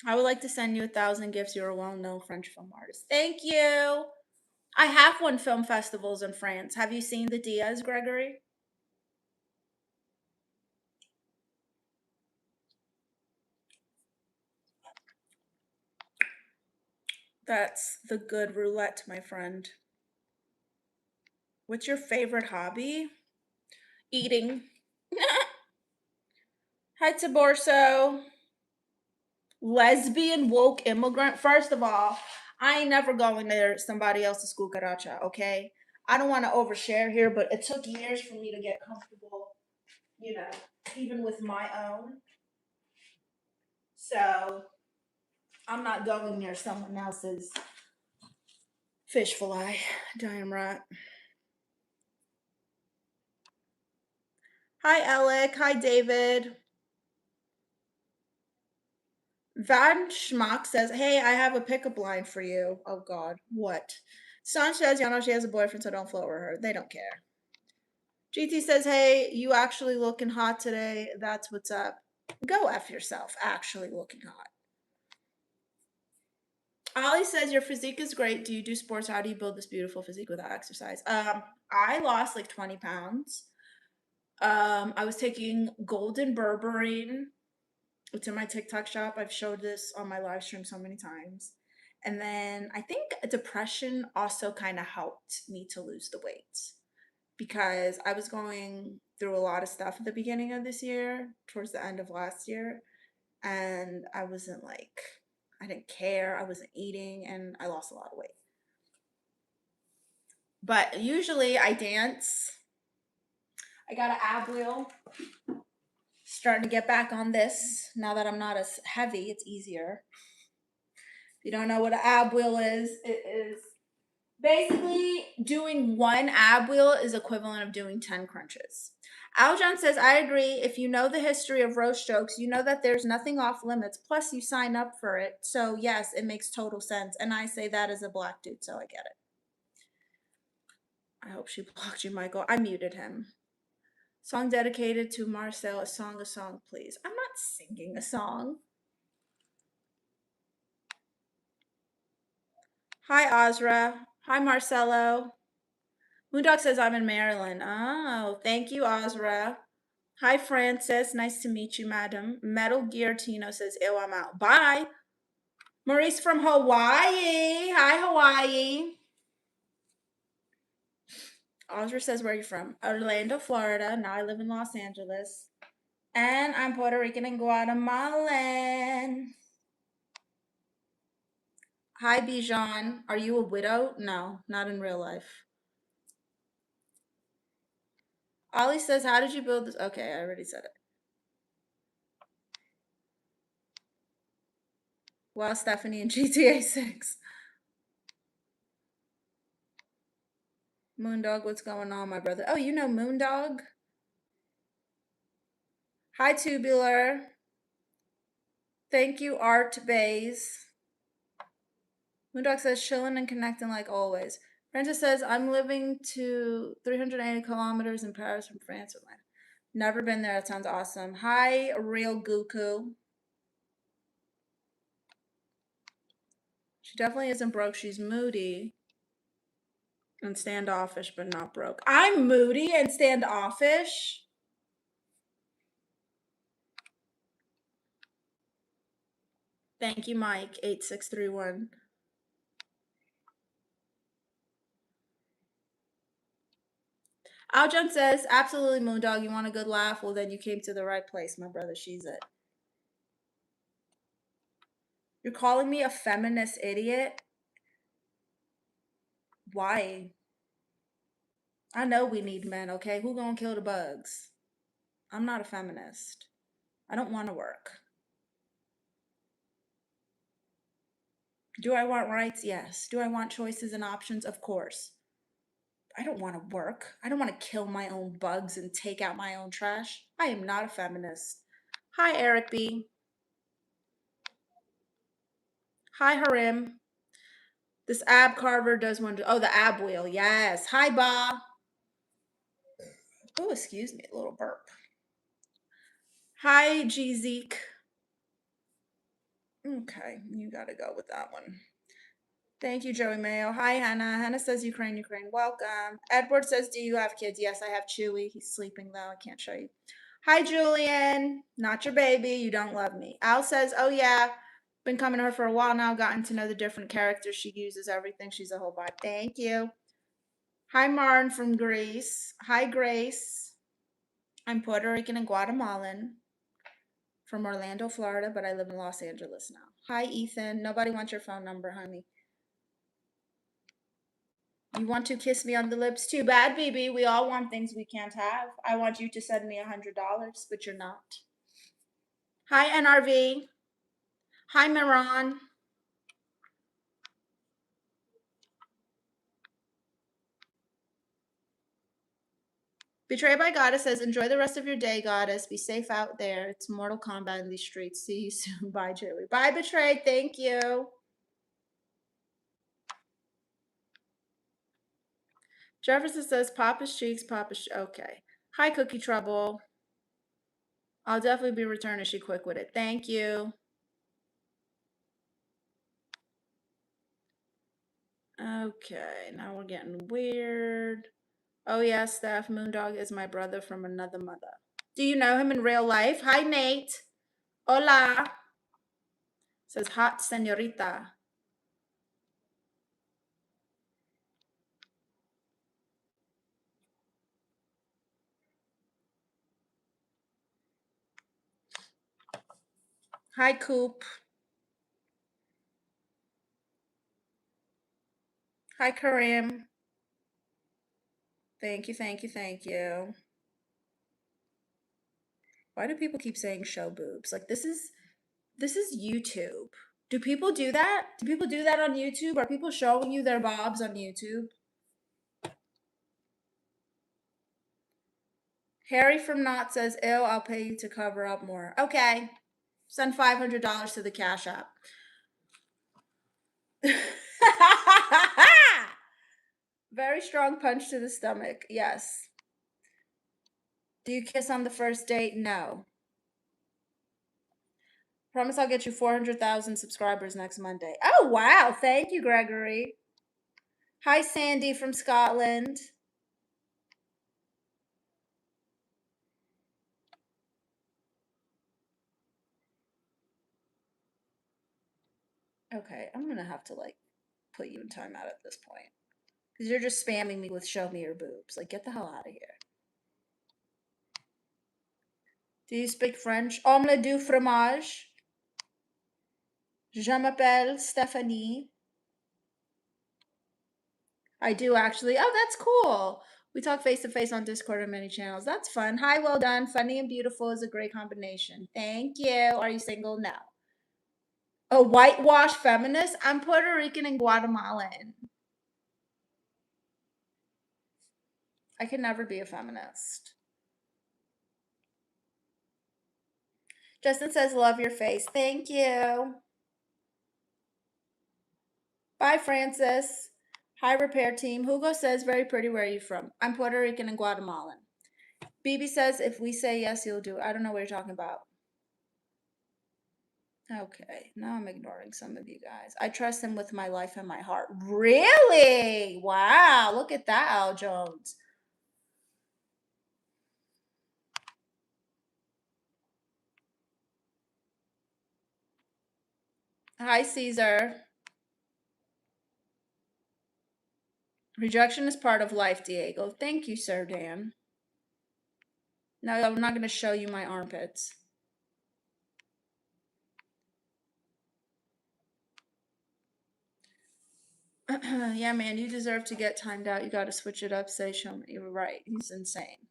I would like to send you 1,000 gifts. You're a well-known French film artist. Thank you. I have won film festivals in France. Have you seen the Diaz, Gregory? That's the good roulette, my friend. What's your favorite hobby? Eating. Hi, Taborso. Lesbian woke immigrant. First of all, I ain't never going to somebody else's cucaracha, okay? I don't want to overshare here, but it took years for me to get comfortable, you know, even with my own. So I'm not going near someone else's fish fillet. Damn right. Hi, Alec. Hi, David. Van Schmuck says, hey, I have a pickup line for you. Oh, God. What? Son says, you know, she has a boyfriend, so don't flirt with her. They don't care. GT says, hey, you actually looking hot today. That's what's up. Go F yourself. Actually looking hot. Ollie says, your physique is great. Do you do sports? How do you build this beautiful physique without exercise? I lost like 20 pounds. I was taking golden berberine. It's in my TikTok shop. I've showed this on my live stream so many times. And then I think depression also kind of helped me to lose the weight because I was going through a lot of stuff at the beginning of this year, towards the end of last year, and I wasn't like, I didn't care. I wasn't eating, and I lost a lot of weight. But usually I dance. I got an ab wheel. Starting to get back on this now that I'm not as heavy. It's easier. If you don't know what an ab wheel is, it is basically doing one ab wheel is equivalent of doing 10 crunches. Aljon says, I agree. If you know the history of roast jokes, you know that there's nothing off limits. Plus, you sign up for it. So, yes, it makes total sense. And I say that as a black dude, so I get it. I hope she blocked you, Michael. I muted him. Song dedicated to Marcel. A song, please. I'm not singing a song. Hi, Azra. Hi, Marcelo. Moondog says I'm in Maryland. Oh, thank you, Azra. Hi, Francis. Nice to meet you, madam. Metal Gear Tino says, ew, I'm out. Bye. Maurice from Hawaii. Hi, Hawaii. Azra says, where are you from? Orlando, Florida. Now I live in Los Angeles. And I'm Puerto Rican and Guatemalan. Hi, Bijan. Are you a widow? No, not in real life. Ollie says, how did you build this? Okay, I already said it. Wow, Stephanie in GTA 6. Moondog, what's going on, my brother? Oh, you know Moondog? Hi, Tubular. Thank you, Art Bays. Moondog says, chilling and connecting like always. Francis says, I'm living to 380 kilometers in Paris from France. Never been there. That sounds awesome. Hi, Real Goku. She definitely isn't broke. She's moody and standoffish, but not broke. I'm moody and standoffish. Thank you, Mike. 8631. Aljon says, absolutely, Moondog. You want a good laugh? Well, then you came to the right place, my brother. She's it. You're calling me a feminist idiot? Why? I know we need men, okay? Who gonna kill the bugs? I'm not a feminist. I don't want to work. Do I want rights? Yes. Do I want choices and options? Of course. I don't want to work. I don't want to kill my own bugs and take out my own trash. I am not a feminist. Hi, Eric B. Hi, Harim. This ab carver does wonder. Oh, the ab wheel. Yes. Hi, Ba. Oh, excuse me, a little burp. Hi, G Zeke. Okay, you gotta go with that one. Thank you, Joey Mayo. Hi, Hannah. Hannah says Ukraine, Ukraine. Welcome. Edward says, do you have kids? Yes, I have Chewy. He's sleeping, though. I can't show you. Hi, Julian. Not your baby. You don't love me. Al says, oh, yeah. Been coming to her for a while now. Gotten to know the different characters she uses, everything. She's a whole vibe. Thank you. Hi, Marn from Greece. Hi, Grace. I'm Puerto Rican and Guatemalan from Orlando, Florida, but I live in Los Angeles now. Hi, Ethan. Nobody wants your phone number, honey. You want to kiss me on the lips? Too bad, BB. We all want things we can't have. I want you to send me $100, but you're not. Hi, NRV. Hi, Miran. Betrayed by Goddess says, enjoy the rest of your day, Goddess. Be safe out there. It's Mortal Kombat in these streets. See you soon. Bye, Joey. Bye, Betrayed. Thank you. Jefferson says, Papa's cheeks, Papa's... Okay. Hi, Cookie Trouble. I'll definitely be returning. She quick with it. Thank you. Okay, now we're getting weird. Oh yeah, Steph, Moondog is my brother from another mother. Do you know him in real life? Hi, Nate. Hola. Says hot señorita. Hi, Coop. Hi, Karim. Thank you, thank you, thank you. Why do people keep saying show boobs? Like this is YouTube. Do people do that? Do people do that on YouTube? Are people showing you their bobs on YouTube? Harry from Knot says, ew, I'll pay you to cover up more. Okay. Send $500 to the Cash App. Very strong punch to the stomach. Yes. Do you kiss on the first date? No. Promise I'll get you 400,000 subscribers next Monday. Oh, wow. Thank you, Gregory. Hi, Sandy from Scotland. Okay, I'm going to have to, like, put you in timeout at this point. Because you're just spamming me with show me your boobs. Like, get the hell out of here. Do you speak French? Omelette du fromage. Je m'appelle Stephanie. I do actually. Oh, that's cool. We talk face to face on Discord and many channels. That's fun. Hi, well done. Funny and beautiful is a great combination. Thank you. Are you single? No. A whitewash feminist? I'm Puerto Rican and Guatemalan. I could never be a feminist. Justin says, love your face. Thank you. Bye, Francis. Hi, repair team. Hugo says, very pretty. Where are you from? I'm Puerto Rican and Guatemalan. BB says, if we say yes, you'll do it. I don't know what you're talking about. Okay, now I'm ignoring some of you guys. I trust him with my life and my heart. Really? Wow, look at that, Al Jones. Hi, Caesar. Rejection is part of life, Diego. Thank you, Sir Dan. No, I'm not going to show you my armpits. Yeah, man, you deserve to get timed out. You got to switch it up. Say, show me. You're right. He's insane.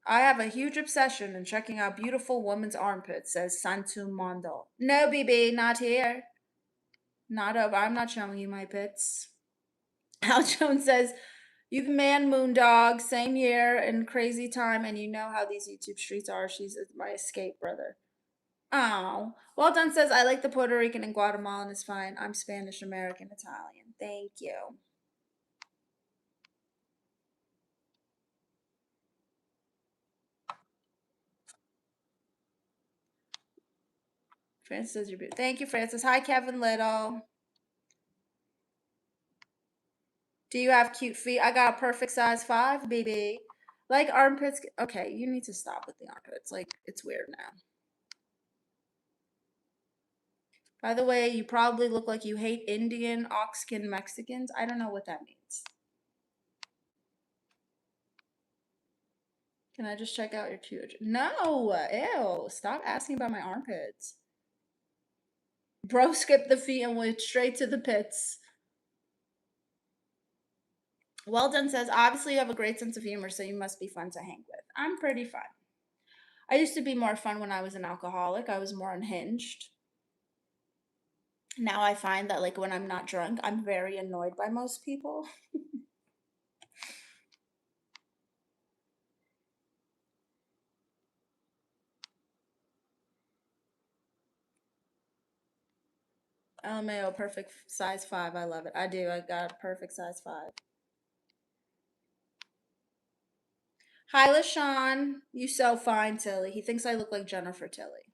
I have a huge obsession in checking out beautiful women's armpits, says Santu Mondo. No, BB, not here. Not over. I'm not showing you my pits. Al Jones says, you man moondog, same year and crazy time, and you know how these YouTube streets are. She's my escape brother. Oh, well done says, I like the Puerto Rican and Guatemalan is fine. I'm Spanish, American, Italian. Thank you. Francis says you're beautiful. Thank you, Francis. Hi, Kevin Little. Do you have cute feet? I got a perfect size 5, baby. Like armpits. Okay, you need to stop with the armpits. Like, it's weird now. By the way, you probably look like you hate Indian, ox-skin Mexicans. I don't know what that means. Can I just check out your cute? No, ew. Stop asking about my armpits. Bro skipped the feet and went straight to the pits. Well done says, obviously you have a great sense of humor, so you must be fun to hang with. I'm pretty fun. I used to be more fun when I was an alcoholic. I was more unhinged. Now I find that like when I'm not drunk, I'm very annoyed by most people. LMAO, perfect size 5. I love it. I do. I got a perfect size 5. Hi, LaShawn. You so fine, Tilly. He thinks I look like Jennifer Tilly.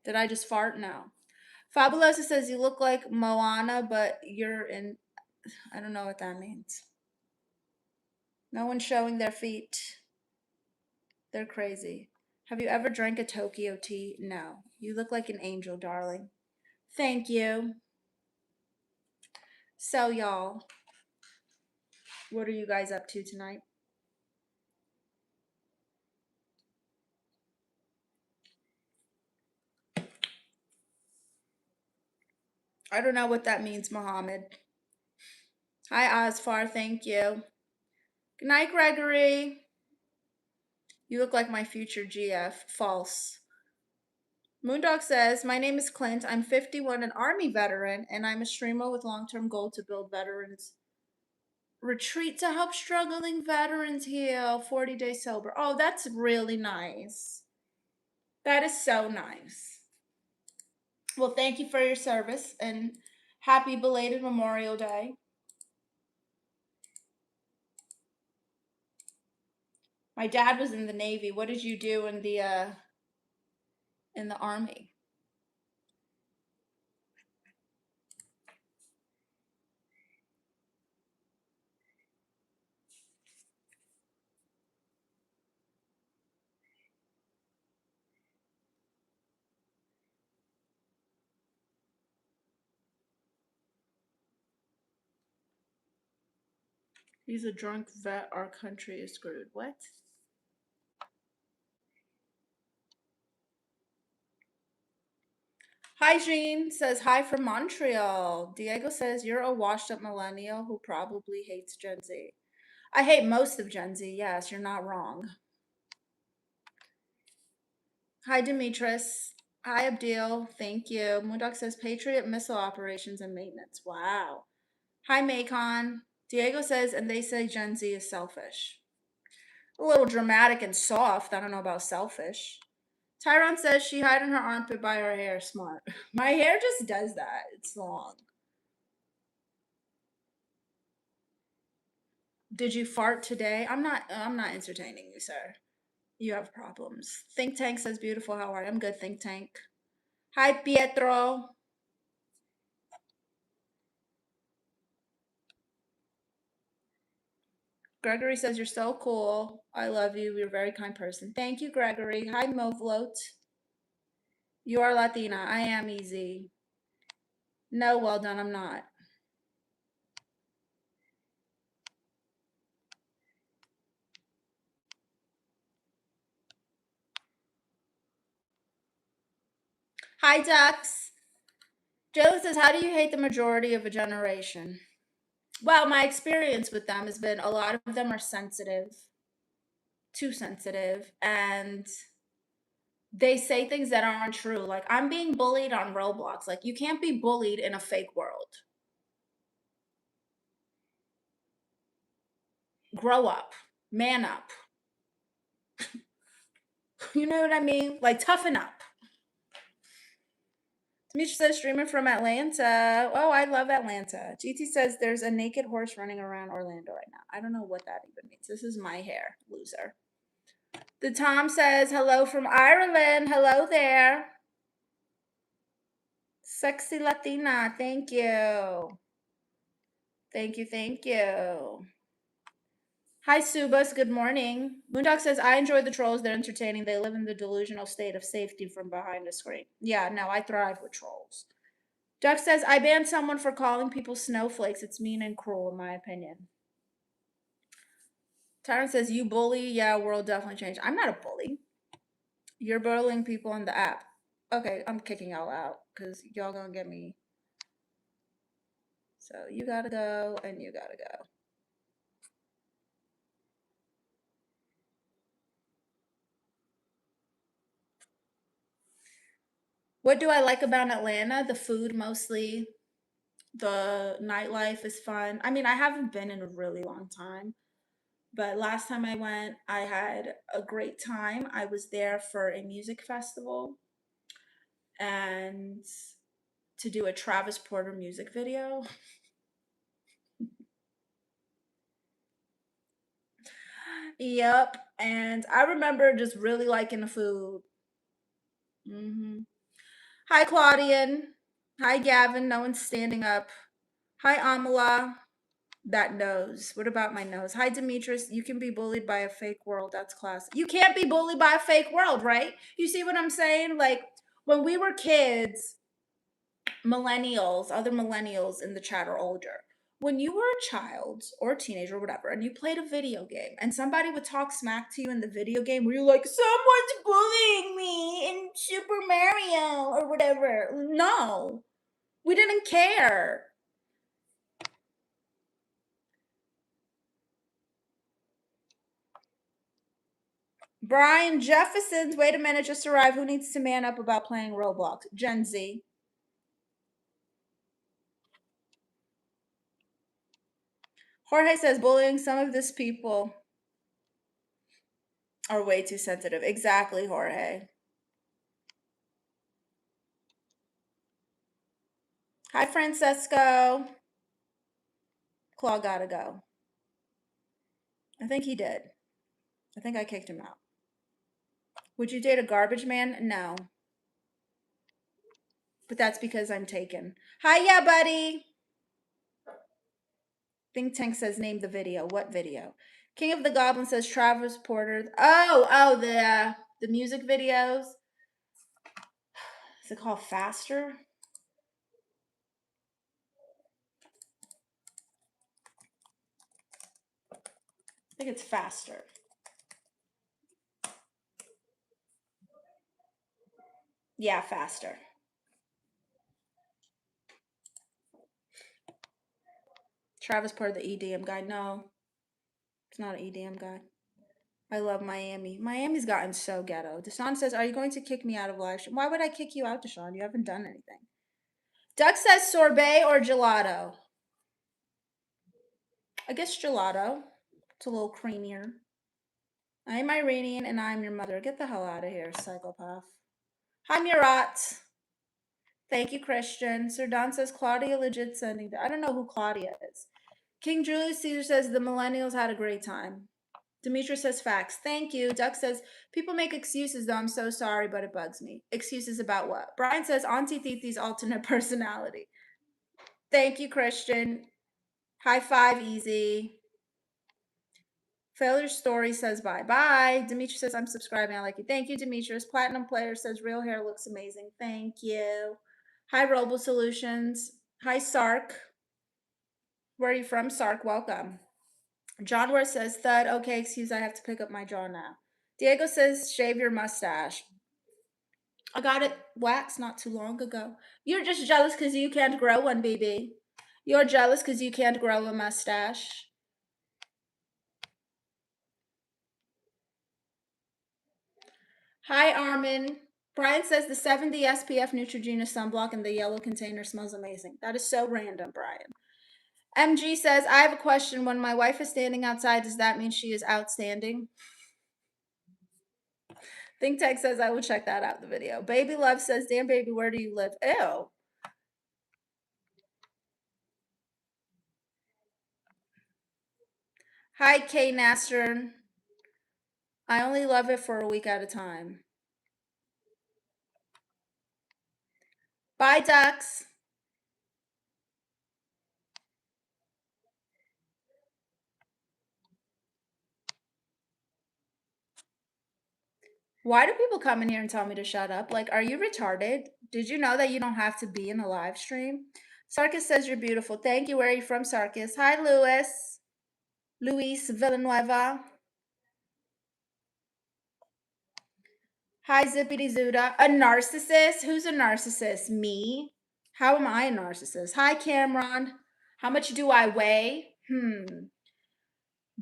Did I just fart? No. Fabulosa says you look like Moana, but you're in. I don't know what that means. No one's showing their feet. They're crazy. Have you ever drank a Tokyo tea? No. You look like an angel, darling. Thank you. So, y'all, what are you guys up to tonight? I don't know what that means, Mohammed. Hi, Asfar. Thank you. Good night, Gregory. You look like my future GF. False. Moondog says, my name is Clint. I'm 51, an Army veteran, and I'm a streamer with long-term goal to build veterans retreat to help struggling veterans heal. 40 days sober. Oh, that's really nice. That is so nice. Well, thank you for your service and happy belated Memorial Day. My dad was in the Navy. What did you do in the Army? He's a drunk vet. Our country is screwed. What? Hi, Jean says hi from Montreal. Diego says you're a washed up millennial who probably hates Gen Z. I hate most of Gen Z. Yes, you're not wrong. Hi, Demetris. Hi, Abdil. Thank you. Moondog says Patriot missile operations and maintenance. Wow. Hi, Macon. Diego says, and they say Gen Z is selfish. A little dramatic and soft. I don't know about selfish. Tyron says she hid in her armpit by her hair. Smart. My hair just does that. It's long. Did you fart today? I'm not entertaining you, sir. You have problems. Think Tank says beautiful. How are you? I'm good, Think Tank. Hi, Pietro. Gregory says you're so cool. I love you. You're a very kind person. Thank you, Gregory. Hi, Movloat. You are Latina. I am easy. No, well done. I'm not. Hi, Ducks. Joe says, how do you hate the majority of a generation? Well, my experience with them has been a lot of them are sensitive, too sensitive, and they say things that aren't true. Like, I'm being bullied on Roblox. Like, you can't be bullied in a fake world. Grow up, man up. You know what I mean? Like, toughen up. Demetri says, streaming from Atlanta. Oh, I love Atlanta. GT says, there's a naked horse running around Orlando right now. I don't know what that even means. This is my hair, loser. The Tom says, hello from Ireland. Hello there. Sexy Latina. Thank you. Thank you. Thank you. Hi, Subas. Good morning. Moondog says, I enjoy the trolls. They're entertaining. They live in the delusional state of safety from behind a screen. Yeah, no, I thrive with trolls. Duck says, I banned someone for calling people snowflakes. It's mean and cruel, in my opinion. Tyron says, you bully. Yeah, world definitely changed. I'm not a bully. You're bullying people on the app. Okay, I'm kicking y'all out because y'all gonna get me. So you gotta go and you gotta go. What do I like about Atlanta? The food mostly. The nightlife is fun. I mean, I haven't been in a really long time, but last time I went, I had a great time. I was there for a music festival and to do a Travis Porter music video. Yep. And I remember just really liking the food. Hi, Claudian. Hi, Gavin. No one's standing up. Hi, Amala. That nose. What about my nose? Hi, Demetris. You can be bullied by a fake world. That's class. You can't be bullied by a fake world, right? You see what I'm saying? Like, when we were kids, millennials, other millennials in the chat are older. When you were a child or a teenager or whatever, and you played a video game, and somebody would talk smack to you in the video game, where you're like, someone's bullying me in Super Mario or whatever. No, we didn't care. Brian Jefferson's, wait a minute, just arrived. Who needs to man up about playing Roblox? Gen Z. Jorge says bullying some of these people are way too sensitive. Exactly, Jorge. Hi, Francesco. Claw gotta go. I think he did. I think I kicked him out. Would you date a garbage man? No. But that's because I'm taken. Hi, yeah, buddy. Think Tank says name the video. What video? King of the Goblin says Travis Porter. Oh, the music videos. Is it called Faster? I think it's Faster. Yeah, Faster. Travis part of the EDM guy. No, it's not an EDM guy. I love Miami. Miami's gotten so ghetto. Deshaun says, "Are you going to kick me out of live stream?" Why would I kick you out, Deshaun? You haven't done anything. Duck says sorbet or gelato. I guess gelato. It's a little creamier. I'm Iranian and I'm your mother. Get the hell out of here, psychopath. Hi, Murat. Thank you, Christian. Sir Don says Claudia legit sending. I don't know who Claudia is. King Julius Caesar says the millennials had a great time. Demetrius says facts. Thank you. Duck says people make excuses though. I'm so sorry, but it bugs me. Excuses about what? Brian says Auntie Thithi's alternate personality. Thank you, Christian. High five, easy. Failure Story says bye bye. Demetrius says I'm subscribing. I like you. Thank you, Demetrius. Platinum Player says real hair looks amazing. Thank you. Hi, Robo Solutions. Hi, Sark. Where are you from, Sark? Welcome. John Ware says thud. Okay, excuse. I have to pick up my jaw now. Diego says shave your mustache. I got it waxed not too long ago. You're just jealous because you can't grow one, baby. You're jealous because you can't grow a mustache. Hi, Armin. Brian says the 70 SPF Neutrogena sunblock in the yellow container smells amazing. That is so random, Brian. MG says, I have a question. When my wife is standing outside, does that mean she is outstanding? Think Tech says, I will check that out in the video. Baby Love says, damn, baby, where do you live? Ew. Hi, K Nasser. I only love it for a week at a time. Bye, ducks. Why do people come in here and tell me to shut up? Like, are you retarded? Did you know that you don't have to be in a live stream? Sarkis says you're beautiful. Thank you. Where are you from, Sarkis? Hi, Louis. Luis Villanueva. Hi, Zippity Zuda. A narcissist? Who's a narcissist? Me? How am I a narcissist? Hi, Cameron. How much do I weigh?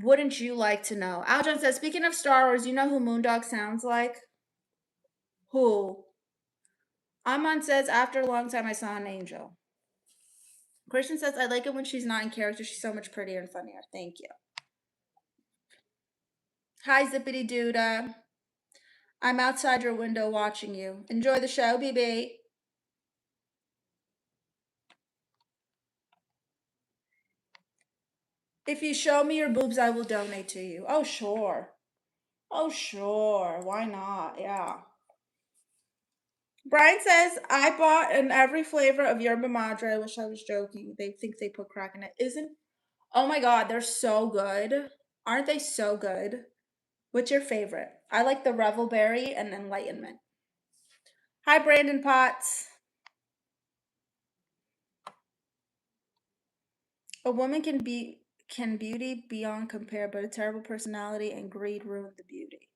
Wouldn't you like to know? Aljon says, speaking of Star Wars, you know who Moondog sounds like? Who? Amon says, after a long time, I saw an angel. Christian says, I like it when she's not in character. She's so much prettier and funnier. Thank you. Hi, Zippity Duda. I'm outside your window watching you. Enjoy the show, BB. If you show me your boobs, I will donate to you. Oh, sure. Oh, sure. Why not? Yeah. Brian says, I bought in every flavor of yerba madre. I wish I was joking. They think they put crack in it. Isn't? Oh my God, they're so good. Aren't they so good? What's your favorite? I like the Revelberry and Enlightenment. Hi, Brandon Potts. A woman can beauty beyond compare, but a terrible personality and greed ruin the beauty.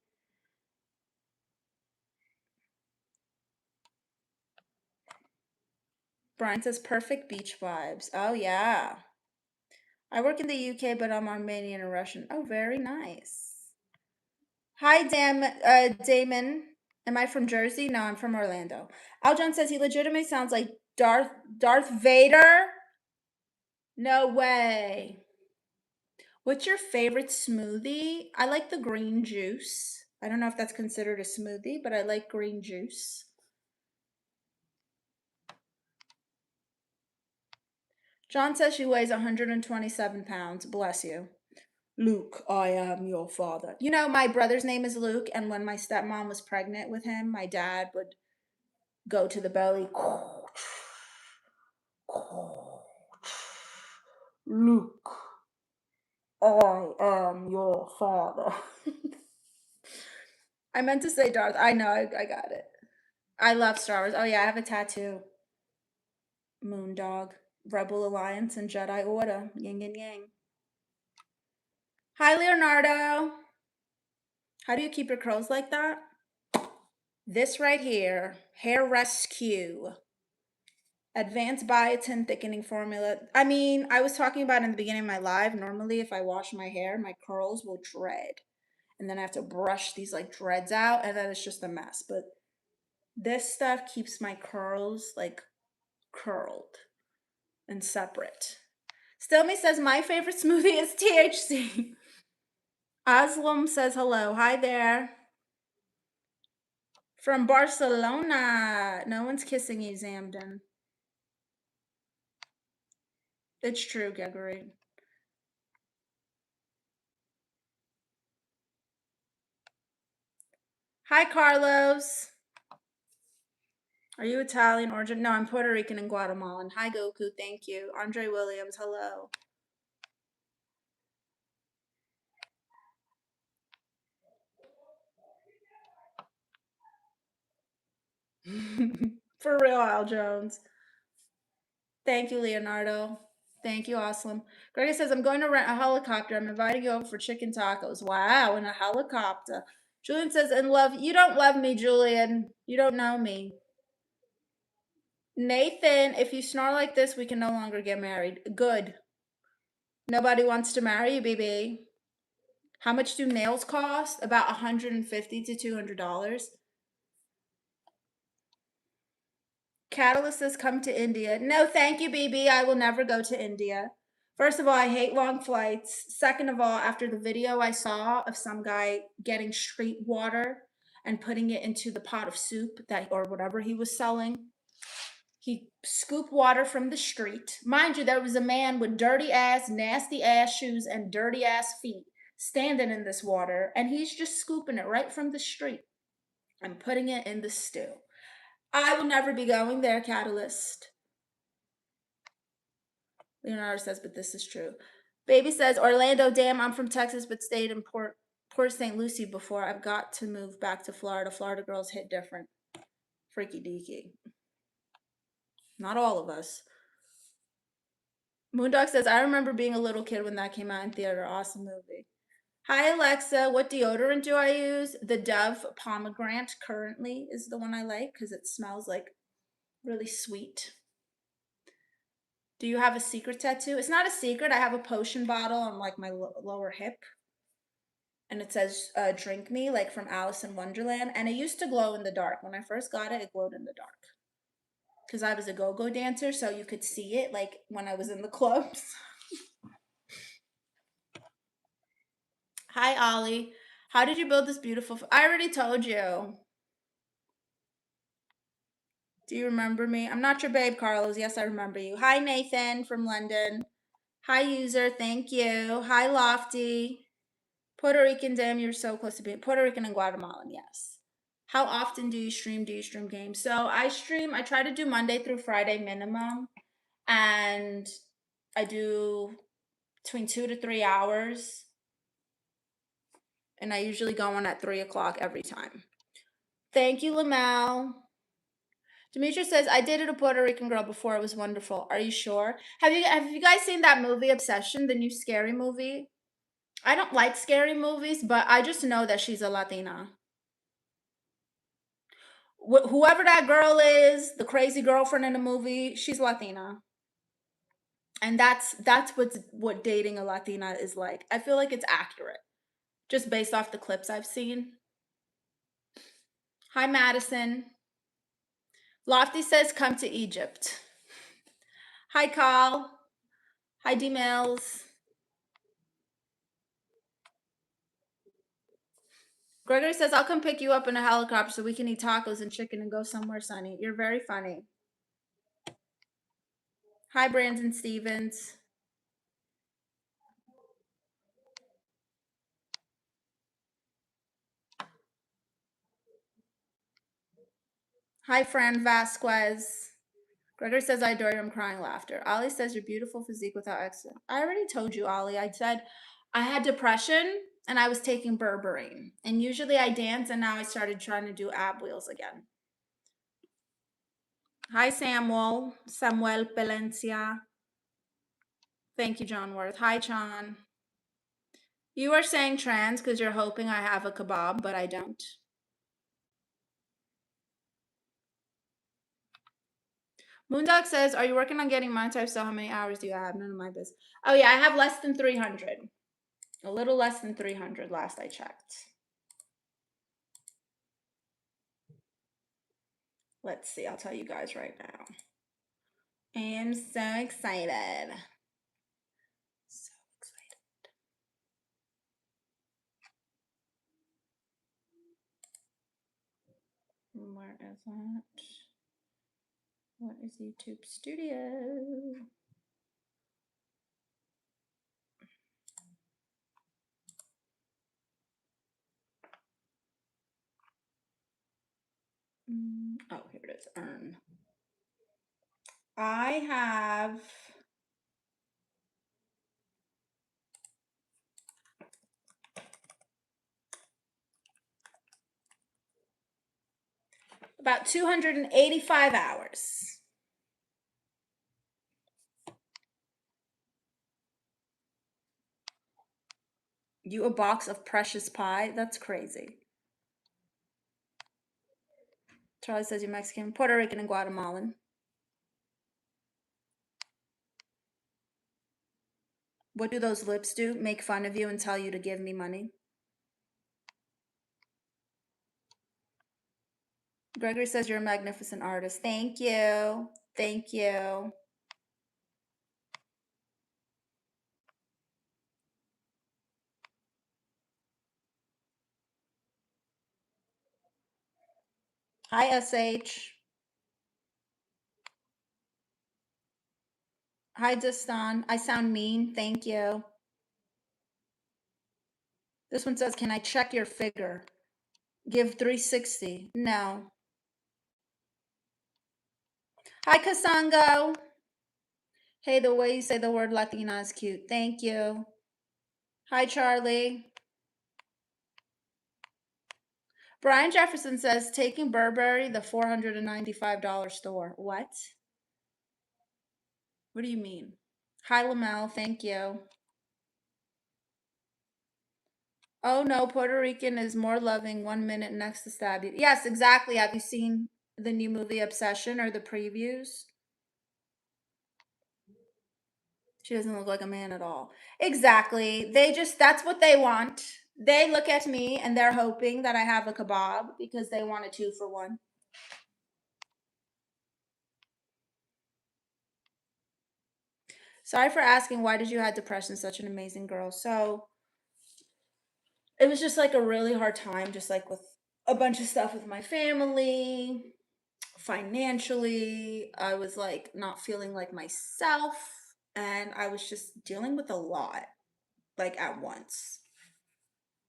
Brian says perfect beach vibes. Oh yeah. I work in the UK, but I'm Armenian and Russian. Oh, very nice. Hi, Damon. Am I from Jersey? No, I'm from Orlando. Aljon says he legitimately sounds like Darth Vader. No way. What's your favorite smoothie? I like the green juice. I don't know if that's considered a smoothie, but I like green juice. John says she weighs 127 pounds. Bless you. Luke, I am your father. You know, my brother's name is Luke, and when my stepmom was pregnant with him, my dad would go to the belly. Luke, I am your father. I meant to say Darth. I know, I got it. I love Star Wars. Oh, yeah, I have a tattoo. Moondog, Rebel Alliance, and Jedi Order. Yin and yang. Hi, Leonardo. How do you keep your curls like that? This right here, hair rescue. Advanced biotin thickening formula. I mean, I was talking about in the beginning of my live. Normally, if I wash my hair, my curls will dread. And then I have to brush these like dreads out, and then it's just a mess. But this stuff keeps my curls like curled and separate. Stillme says, my favorite smoothie is THC. Aslam says hello. Hi there. From Barcelona. No one's kissing you, Zamden. It's true, Gregory. Hi, Carlos. Are you Italian origin? No, I'm Puerto Rican and Guatemalan. Hi, Goku. Thank you. Andre Williams. Hello. For real, Al Jones. Thank you, Leonardo. Thank you, Aslam. Greg says, I'm going to rent a helicopter. I'm inviting you over for chicken tacos. Wow, in a helicopter. Julian says, in love. You don't love me, Julian. You don't know me. Nathan, if you snore like this, we can no longer get married. Good. Nobody wants to marry you, baby. How much do nails cost? About $150 to $200. Catalyst says, come to India. No, thank you, BB. I will never go to India. First of all, I hate long flights. Second of all, after the video I saw of some guy getting street water and putting it into the pot of soup that or whatever he was selling, he scooped water from the street. Mind you, there was a man with dirty ass, nasty ass shoes and dirty ass feet standing in this water, and he's just scooping it right from the street and putting it in the stew. I will never be going there, Catalyst. Leonardo says, but this is true. Baby says, Orlando, damn, I'm from Texas, but stayed in Port St. Lucie before. I've got to move back to Florida. Florida girls hit different. Freaky deaky. Not all of us. Moondog says, I remember being a little kid when that came out in theater. Awesome movie. Hi, Alexa. What deodorant do I use? The Dove Pomegranate currently is the one I like because it smells like really sweet. Do you have a secret tattoo? It's not a secret. I have a potion bottle on like my lower hip. And it says, drink me, like from Alice in Wonderland. And it used to glow in the dark. When I first got it, it glowed in the dark. Because I was a go-go dancer, so you could see it like when I was in the clubs. Hi, Ollie. How did you build this beautiful? I already told you. Do you remember me? I'm not your babe, Carlos. Yes, I remember you. Hi, Nathan from London. Hi, user. Thank you. Hi, Lofty. Puerto Rican, damn, you're so close to being Puerto Rican and Guatemalan. Yes. How often do you stream? Do you stream games? So I try to do Monday through Friday minimum. And I do between 2 to 3 hours. And I usually go on at 3 o'clock every time. Thank you, Lamel. Demetria says, I dated a Puerto Rican girl before. It was wonderful. Are you sure? Have you guys seen that movie, Obsession, the new scary movie? I don't like scary movies, but I just know that she's a Latina. Whoever that girl is, the crazy girlfriend in the movie, she's Latina. And that's what dating a Latina is like. I feel like it's accurate, just based off the clips I've seen. Hi, Madison. Lofty says, come to Egypt. Hi, Carl. Hi, D-Mills. Gregory says, I'll come pick you up in a helicopter so we can eat tacos and chicken and go somewhere sunny. You're very funny. Hi, Brandon Stevens. Hi, Fran Vasquez. Gregory says, I adore you. I'm crying laughter. Ollie says, your beautiful physique without accident. I already told you, Ollie. I said I had depression and I was taking berberine. And usually I dance, and now I started trying to do ab wheels again. Hi, Samuel. Samuel Palencia. Thank you, John Worth. Hi, John. You are saying trans because you're hoping I have a kebab, but I don't. Moondog says, are you working on getting monetized? So how many hours do you have? None of my business. Oh yeah, I have less than 300. A little less than 300 last I checked. Let's see, I'll tell you guys right now. I am so excited. So excited. Where is that? What is YouTube Studio? Oh, here it is. Earn. I have about 285 hours. You a box of precious pie? That's crazy. Charlie says you're Mexican, Puerto Rican, and Guatemalan. What do those lips do? Make fun of you and tell you to give me money? Gregory says you're a magnificent artist. Thank you. Thank you. Hi, SH. Hi, Distan. I sound mean. Thank you. This one says, can I check your figure? Give 360. No. Hi, Kasango. Hey, the way you say the word Latina is cute. Thank you. Hi, Charlie. Brian Jefferson says, taking Burberry, the $495 store. What? What do you mean? Hi, Lamel. Thank you. Oh, no, Puerto Rican is more loving 1 minute next to stab you. Yes, exactly. Have you seen the new movie Obsession or the previews? She doesn't look like a man at all. Exactly. That's what they want. They look at me and they're hoping that I have a kebab because they want a 2-for-1. Sorry for asking, why did you have depression? Such an amazing girl. So it was just like a really hard time, just like with a bunch of stuff with my family, financially. I was like not feeling like myself, and I was just dealing with a lot, like at once.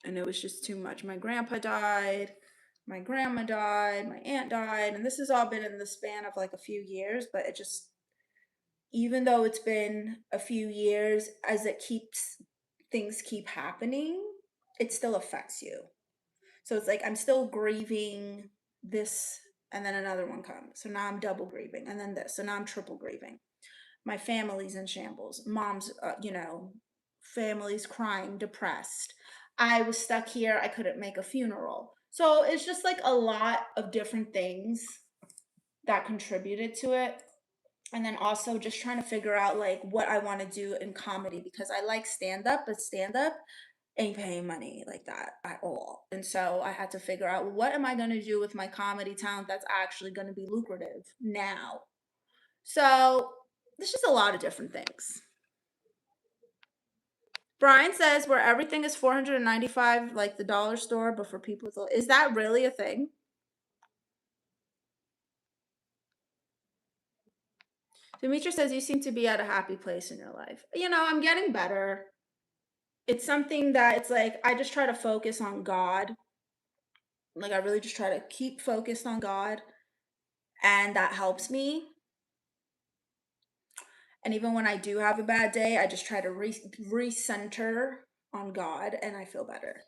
And it was just too much. My grandpa died, my grandma died, my aunt died, and this has all been in the span of like a few years, but it just, even though it's been a few years, as things keep happening, it still affects you. So it's like I'm still grieving this, and then another one comes. So now I'm double grieving, and then this. So now I'm triple grieving. My family's in shambles. Mom's, family's crying, depressed. I was stuck here. I couldn't make a funeral. So it's just like a lot of different things that contributed to it. And then also just trying to figure out like what I want to do in comedy, because I like stand up, but stand up ain't paying money like that at all. And so I had to figure out, what am I going to do with my comedy talent that's actually going to be lucrative now? So there's just a lot of different things. Brian says where everything is 495, like the dollar store, but for people with, is that really a thing? Demetra says you seem to be at a happy place in your life. I'm getting better. It's something that it's like I just try to focus on God. Like I really just try to keep focused on God, and that helps me. And even when I do have a bad day, I just try to recenter on God, and I feel better.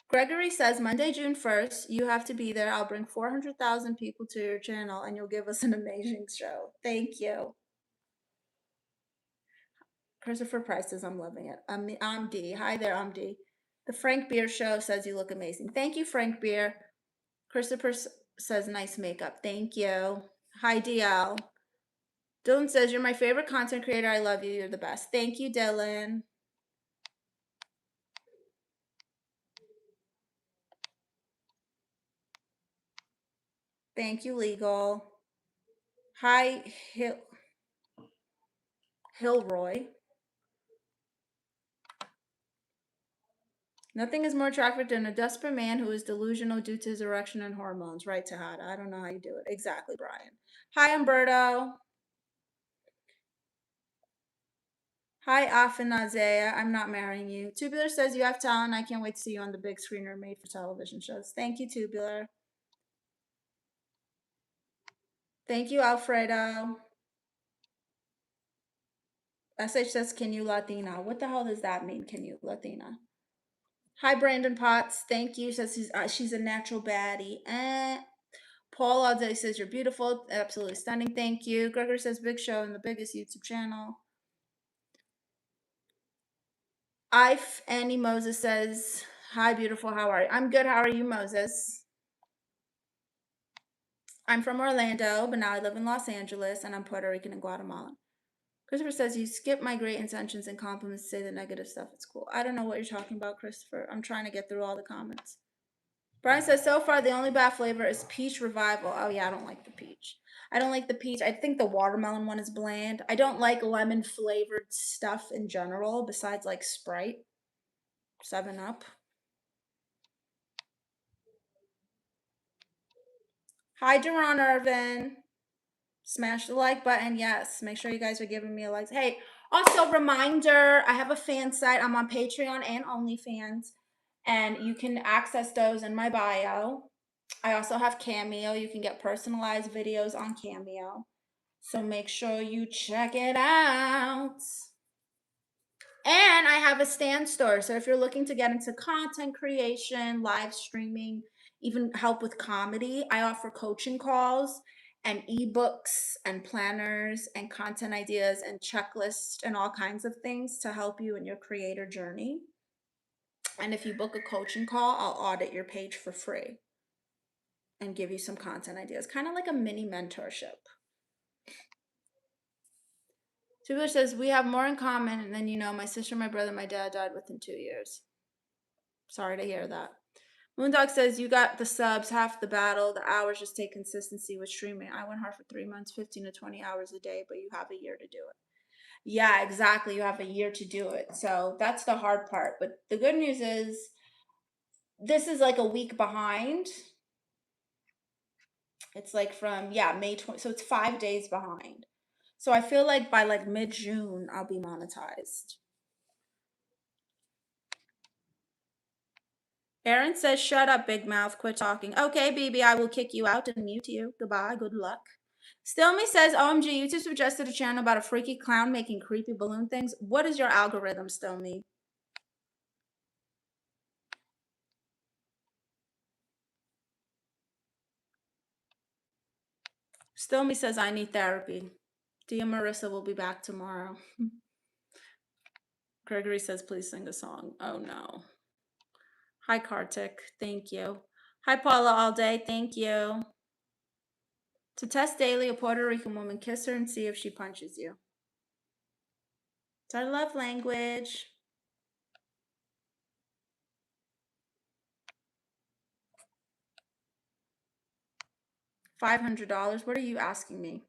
Gregory says Monday, June 1st, you have to be there. I'll bring 400,000 people to your channel and you'll give us an amazing show. Thank you. Christopher Price says I'm loving it. I'm D. Hi there, I'm D. The Frank Beer Show says you look amazing. Thank you, Frank Beer. Christopher says, nice makeup. Thank you. Hi, DL. Dylan says, you're my favorite content creator. I love you. You're the best. Thank you, Dylan. Thank you, Legal. Hi, Hilroy. Nothing is more attractive than a desperate man who is delusional due to his erection and hormones. Right, Tahada. I don't know how you do it. Exactly, Brian. Hi, Umberto. Hi, Afanazea. I'm not marrying you. Tubular says you have talent. I can't wait to see you on the big screen or made for television shows. Thank you, Tubular. Thank you, Alfredo. SH says, can you Latina? What the hell does that mean, can you Latina? Hi, Brandon Potts. Thank you. Says she's a natural baddie. Paul all day says you're beautiful. Absolutely stunning. Thank you. Gregor says big show and the biggest YouTube channel. Annie Moses says, hi, beautiful. How are you? I'm good. How are you, Moses? I'm from Orlando, but now I live in Los Angeles, and I'm Puerto Rican and Guatemalan. Christopher says, you skip my great intentions and compliments to say the negative stuff. It's cool. I don't know what you're talking about, Christopher. I'm trying to get through all the comments. Brian says, so far, the only bad flavor is peach revival. Oh, yeah, I don't like the peach. I don't like the peach. I think the watermelon one is bland. I don't like lemon flavored stuff in general, besides like Sprite, 7 Up. Hi, Deron Irvin. Smash the like button. Yes, make sure you guys are giving me a like. Hey, also reminder, I have a fan site. I'm on Patreon and OnlyFans, and you can access those in my bio. I also have Cameo. You can get personalized videos on Cameo. So make sure you check it out. And I have a stand store. So if you're looking to get into content creation, live streaming, even help with comedy, I offer coaching calls and ebooks and planners and content ideas and checklists and all kinds of things to help you in your creator journey. And if you book a coaching call, I'll audit your page for free and give you some content ideas, kind of like a mini mentorship. Tubular says, we have more in common than you know. My sister, my brother, my dad died within 2 years. Sorry to hear that. Moondog says, you got the subs, half the battle. The hours just take consistency with streaming. I went hard for 3 months, 15 to 20 hours a day, but you have a year to do it. Yeah, exactly. You have a year to do it. So that's the hard part. But the good news is this is like a week behind. It's like from, yeah, May 20. So it's 5 days behind. So I feel like by like mid-June, I'll be monetized. Aaron says, shut up, big mouth. Quit talking. Okay, BB, I will kick you out and mute you. Goodbye. Good luck. Stillme says, OMG, YouTube suggested a channel about a freaky clown making creepy balloon things. What is your algorithm, Stillme? Stillme says, I need therapy. Dia Marissa will be back tomorrow. Gregory says, please sing a song. Oh, no. Hi, Kartik. Thank you. Hi, Paula all day. Thank you. To test daily, a Puerto Rican woman, kiss her and see if she punches you. It's our love language. $500. What are you asking me?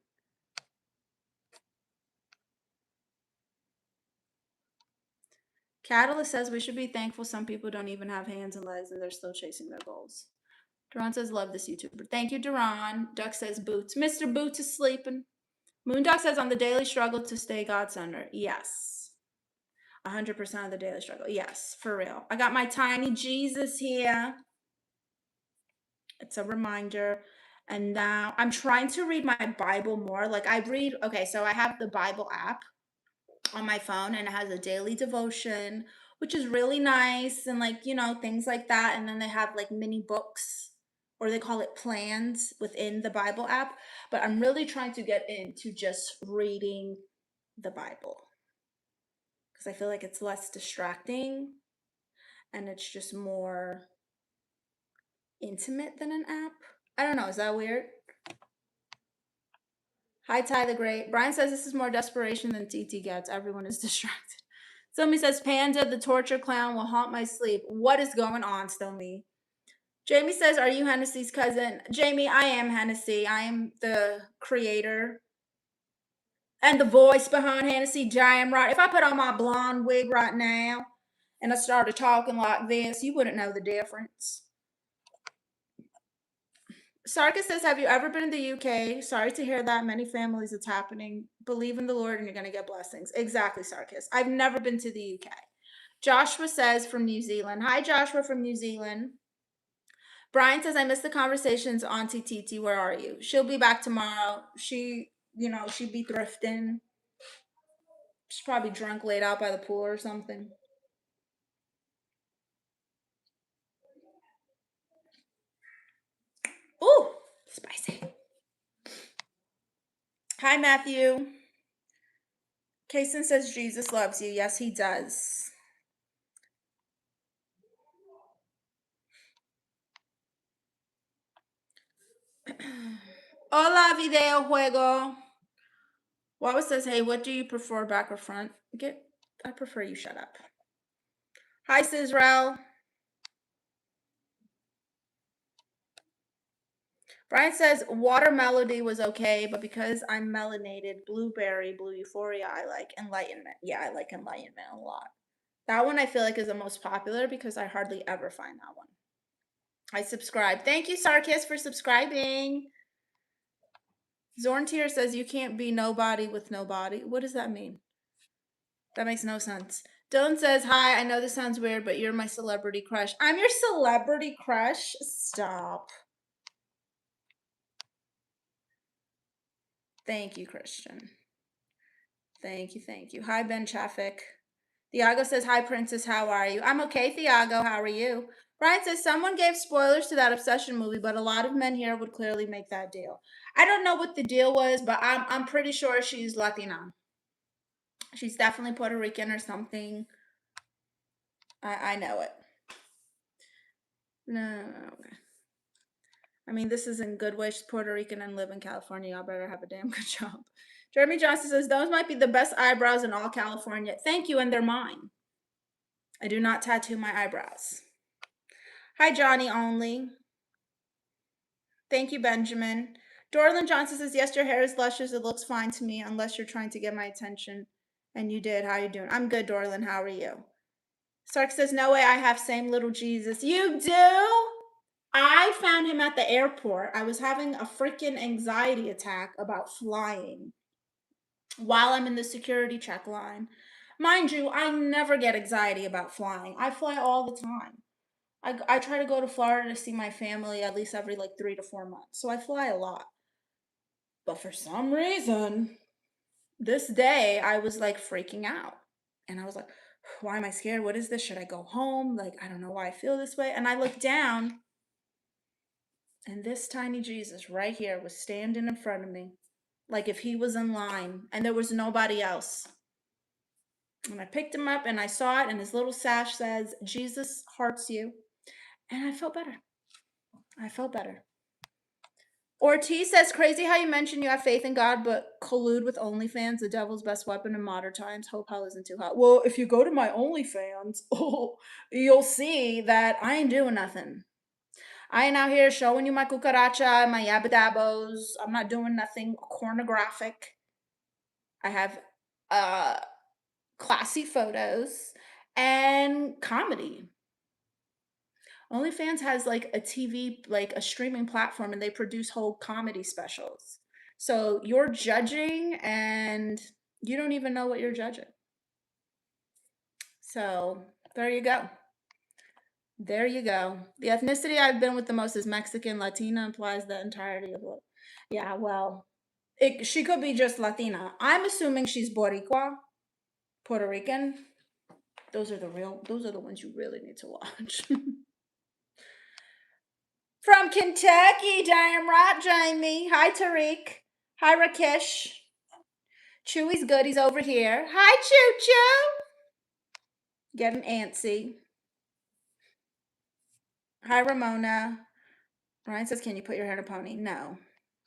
Catalyst says we should be thankful some people don't even have hands and legs and they're still chasing their goals. Duran says, love this YouTuber. Thank you, Duran. Duck says, Boots. Mr. Boots is sleeping. Moonduck says, on the daily struggle to stay God-centered. Yes. 100% of the daily struggle. Yes, for real. I got my tiny Jesus here. It's a reminder. And now I'm trying to read my Bible more. Like I read, okay, so I have the Bible app on my phone and it has a daily devotion, which is really nice and like, you know, things like that. And then they have like mini books or they call it plans within the Bible app. But I'm really trying to get into just reading the Bible because I feel like it's less distracting and it's just more intimate than an app. I don't know. Is that weird? Hi, Ty the Great. Brian says this is more desperation than TT gets. Everyone is distracted. Somebody says Panda, the torture clown, will haunt my sleep. What is going on, Stoney? Jamie says, are you Hennessy's cousin? Jamie, I am Hennessy. I am the creator and the voice behind Hennessy Jam. Right? If I put on my blonde wig right now and I started talking like this, you wouldn't know the difference. Sarkis says, have you ever been in the UK? Sorry to hear that. Many families it's happening. Believe in the Lord and you're going to get blessings. Exactly, Sarkis. I've never been to the UK. Joshua says from New Zealand. Hi, Joshua from New Zealand. Brian says, I missed the conversations. Auntie Titi, where are you? She'll be back tomorrow. She'd be thrifting. She's probably drunk, laid out by the pool or something. Ooh, spicy. Hi, Matthew. Kason says Jesus loves you. Yes, he does. Hola, video juego. Wawa says, hey, what do you prefer, back or front? I prefer you shut up. Hi, Cisrael. Brian says, water melody was okay, but because I'm melanated, blueberry, blue euphoria, I like enlightenment. Yeah, I like enlightenment a lot. That one I feel like is the most popular because I hardly ever find that one. I subscribe. Thank you, Sarkis, for subscribing. Zorntier says, you can't be nobody with nobody. What does that mean? That makes no sense. Dylan says, hi, I know this sounds weird, but you're my celebrity crush. I'm your celebrity crush? Stop. Thank you, Christian. Thank you. Hi, Ben Chaffic. Thiago says, hi, Princess, how are you? I'm okay, Thiago, how are you? Brian says, someone gave spoilers to that Obsession movie, but a lot of men here would clearly make that deal. I don't know what the deal was, but I'm pretty sure she's Latina. She's definitely Puerto Rican or something. I know it. No. Okay. I mean, this is in good way. She's Puerto Rican and live in California. Y'all better have a damn good job. Jeremy Johnson says, those might be the best eyebrows in all California. Thank you, and they're mine. I do not tattoo my eyebrows. Hi, Johnny Only. Thank you, Benjamin. Dorlin Johnson says, yes, your hair is luscious. It looks fine to me, unless you're trying to get my attention. And you did. How you doing? I'm good, Dorlin. How are you? Sark says, no way, I have same little Jesus. You do? I found him at the airport. I was having a freaking anxiety attack about flying while I'm in the security check line. Mind you, I never get anxiety about flying. I fly all the time. I try to go to Florida to see my family at least every like 3 to 4 months. So I fly a lot. But for some reason, this day I was like freaking out. And I was like, why am I scared? What is this? Should I go home? Like, I don't know why I feel this way. And I looked down, and this tiny Jesus right here was standing in front of me, like if he was in line, and there was nobody else. And I picked him up and I saw it, and his little sash says, Jesus hearts you. And I felt better. Ortiz says, crazy how you mentioned you have faith in God, but collude with OnlyFans, the devil's best weapon in modern times. Hope hell isn't too hot. Well, if you go to my OnlyFans, you'll see that I ain't doing nothing. I ain't out here showing you my cucaracha, my yabbadabbos. I'm not doing nothing pornographic. I have classy photos and comedy. OnlyFans has like a TV, like a streaming platform, and they produce whole comedy specials. So you're judging and you don't even know what you're judging. So there you go. The ethnicity I've been with the most is Mexican. Latina implies the entirety of it. Yeah, well, she could be just Latina. I'm assuming she's Boricua, Puerto Rican. Those are the ones you really need to watch. From Kentucky, damn right, Jamie. Hi, Tariq. Hi, Rakesh. Chewy's good. He's over here. Hi, Choo Choo. Getting antsy. Hi, Ramona. Brian says, can you put your hair in a pony? No.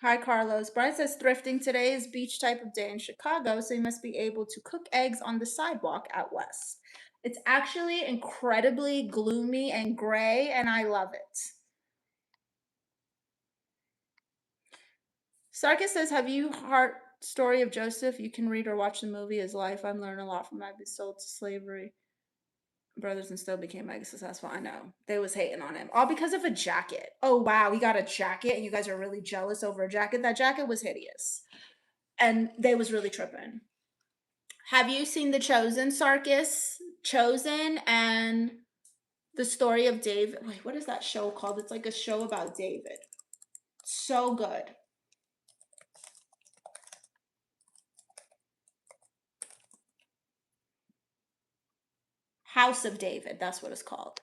Hi, Carlos. Brian says, thrifting today is beach type of day in Chicago, so you must be able to cook eggs on the sidewalk out west. It's actually incredibly gloomy and gray, and I love it. Sarkis says, have you heard story of Joseph? You can read or watch the movie His Life. I'm learning a lot from I've been sold to slavery. Brothers and still became mega successful. I know. They was hating on him. All because of a jacket. Oh, wow. He got a jacket and you guys are really jealous over a jacket. That jacket was hideous. And they was really tripping. Have you seen The Chosen, Sarkis? Chosen and the story of David. Wait, what is that show called? It's like a show about David. So good. House of David. That's what it's called.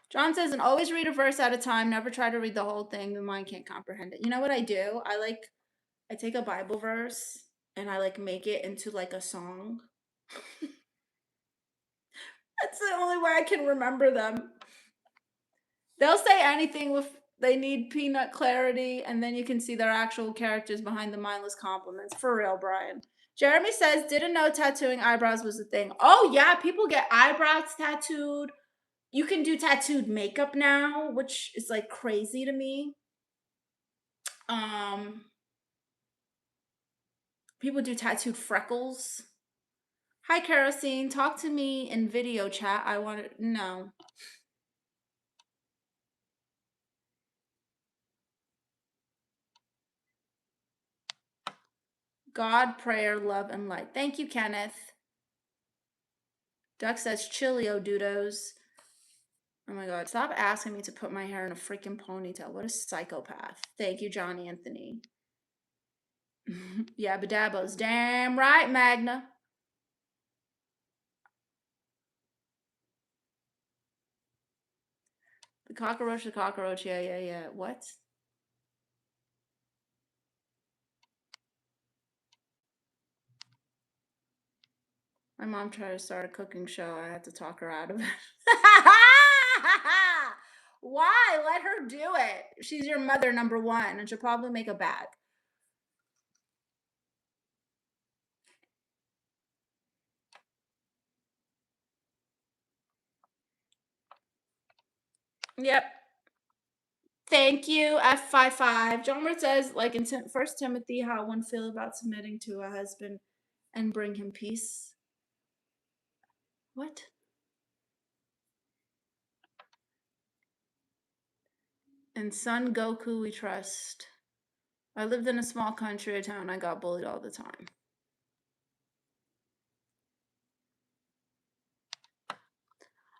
John says, and always read a verse at a time. Never try to read the whole thing. The mind can't comprehend it. You know what I do? I take a Bible verse and I make it into like a song. That's the only way I can remember them. They'll say anything with they need peanut clarity, and then you can see their actual characters behind the mindless compliments. For real, Brian. Jeremy says, didn't know tattooing eyebrows was a thing. Oh yeah, people get eyebrows tattooed. You can do tattooed makeup now, which is like crazy to me. People do tattooed freckles. Hi, Kerosene. Talk to me in video chat. I want to know. God, prayer, love, and light. Thank you, Kenneth. Duck says, chillio doodles. Oh my God. Stop asking me to put my hair in a freaking ponytail. What a psychopath. Thank you, Johnny Anthony. Yabba dabbos. Damn right, Magna. The cockroach. Yeah. What? My mom tried to start a cooking show. I had to talk her out of it. Why? Let her do it. She's your mother, number one, and she'll probably make a bag. Yep. Thank you, F55. John Ward says, like in 1 Timothy, how one feel about submitting to a husband and bring him peace. What? And Son Goku we trust. I lived in a small country town. I got bullied all the time.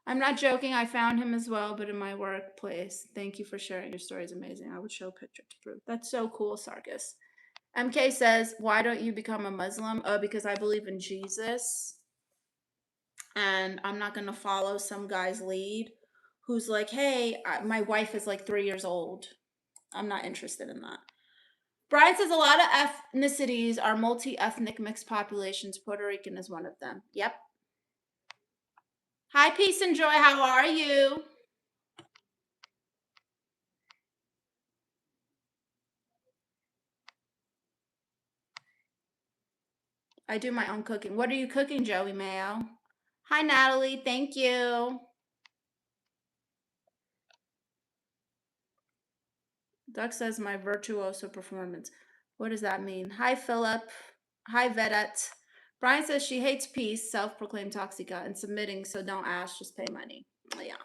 I'm not joking. I found him as well, but in my workplace. Thank you for sharing. Your story is amazing. I would show a picture to prove. That's so cool, Sarkis. MK says, why don't you become a Muslim? Oh, because I believe in Jesus. And I'm not going to follow some guy's lead who's like, hey, my wife is like 3 years old. I'm not interested in that. Brian says a lot of ethnicities are multi-ethnic mixed populations. Puerto Rican is one of them. Yep. Hi, Peace and Joy. How are you? I do my own cooking. What are you cooking, Joey Mayo? Hi, Natalie. Thank you. Duck says my virtuoso performance. What does that mean? Hi, Philip. Hi, Vedette. Brian says she hates peace, self-proclaimed toxica, and submitting, so don't ask, just pay money. Yeah.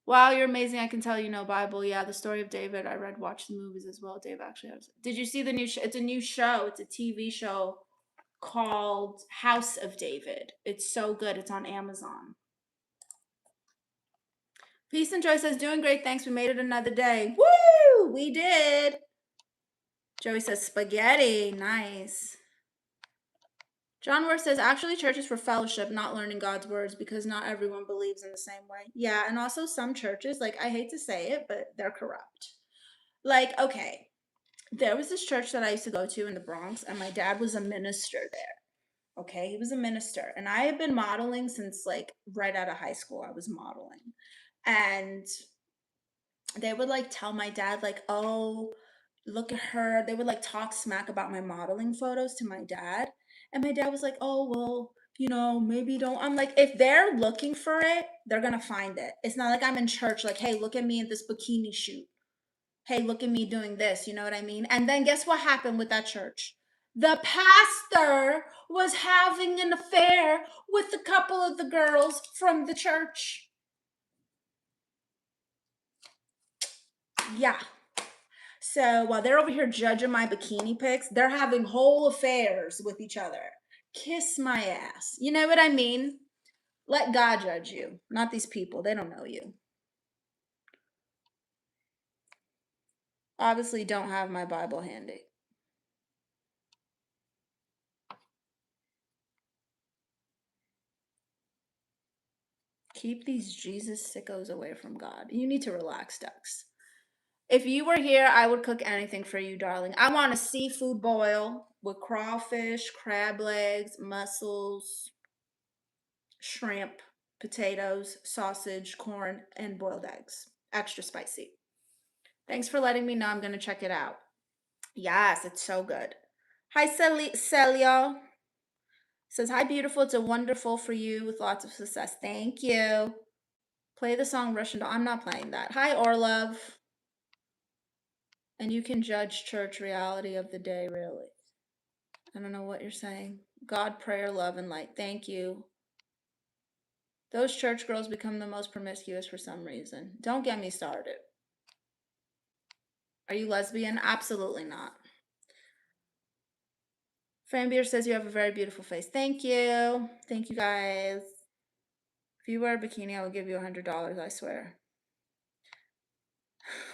Wow, you're amazing. I can tell you know Bible. Yeah, the story of David. I watched the movies as well. Dave actually has. Did you see the new show? It's a new show. It's a TV show called House of David. It's so good. It's on Amazon. Peace and Joy says, doing great. Thanks. We made it another day. Woo! We did. Joey says, spaghetti. Nice. John Worth says, actually, church is for fellowship, not learning God's words, because not everyone believes in the same way. Yeah, and also some churches, like, I hate to say it, but they're corrupt. Like, okay, There was this church that I used to go to in the Bronx, and my dad was a minister there. Okay, he was a minister, and I had been modeling since like right out of high school. I was modeling, and they would like tell my dad like, "Oh, look at her." They would like talk smack about my modeling photos to my dad, and my dad was like, "Oh, well, maybe don't." I'm like, if they're looking for it, they're gonna find it. It's not like I'm in church like, "Hey, look at me in this bikini shoot. Hey, look at me doing this." You know what I mean? And then guess what happened with that church? The pastor was having an affair with a couple of the girls from the church. Yeah. So while they're over here judging my bikini pics, they're having whole affairs with each other. Kiss my ass. You know what I mean? Let God judge you, not these people. They don't know you. Obviously, don't have my Bible handy. Keep these Jesus sickos away from God. You need to relax, ducks. If you were here, I would cook anything for you, darling. I want a seafood boil with crawfish, crab legs, mussels, shrimp, potatoes, sausage, corn, and boiled eggs. Extra spicy. Thanks for letting me know. I'm going to check it out. Yes, it's so good. Hi, Celia. Says, hi, beautiful. It's a wonderful for you with lots of success. Thank you. Play the song Russian Doll. I'm not playing that. Hi, Orlov. And you can judge church reality of the day, really. I don't know what you're saying. God, prayer, love, and light. Thank you. Those church girls become the most promiscuous for some reason. Don't get me started. Are you lesbian? Absolutely not. Fanbeer says you have a very beautiful face. Thank you. Thank you, guys. If you wear a bikini, I will give you $100, I swear.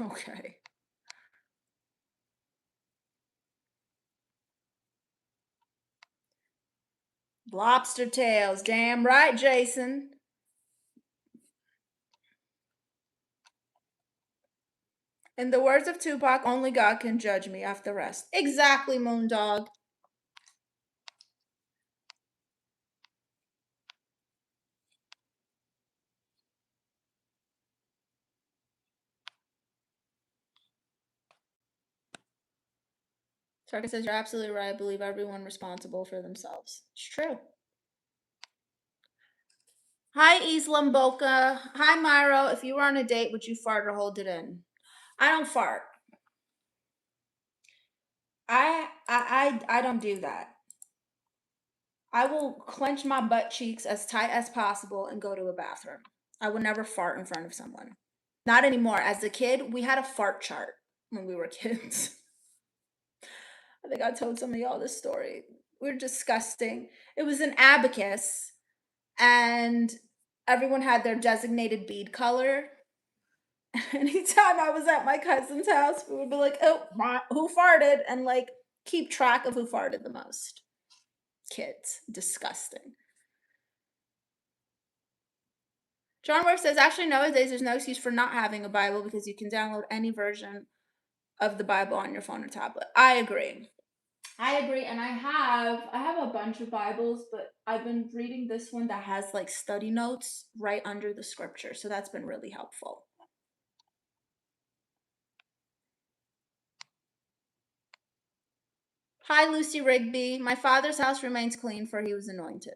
Okay. Lobster tails. Damn right, Jason. In the words of Tupac, only God can judge me after rest. Exactly, Moondog. Tarka says, you're absolutely right. I believe everyone responsible for themselves. It's true. Hi, Islam Boca. Hi, Myro. If you were on a date, would you fart or hold it in? I don't fart. I don't do that. I will clench my butt cheeks as tight as possible and go to a bathroom. I would never fart in front of someone. Not anymore. As a kid, we had a fart chart when we were kids. I think I told some of y'all this story. We were disgusting. It was an abacus, and everyone had their designated bead color. Anytime I was at my cousin's house, we would be like, oh, who farted? And like keep track of who farted the most. Kids. Disgusting. John Work says, actually, nowadays there's no excuse for not having a Bible because you can download any version of the Bible on your phone or tablet. I agree. And I have a bunch of Bibles, but I've been reading this one that has like study notes right under the scripture, so that's been really helpful. Hi, Lucy Rigby. My father's house remains clean, for he was anointed.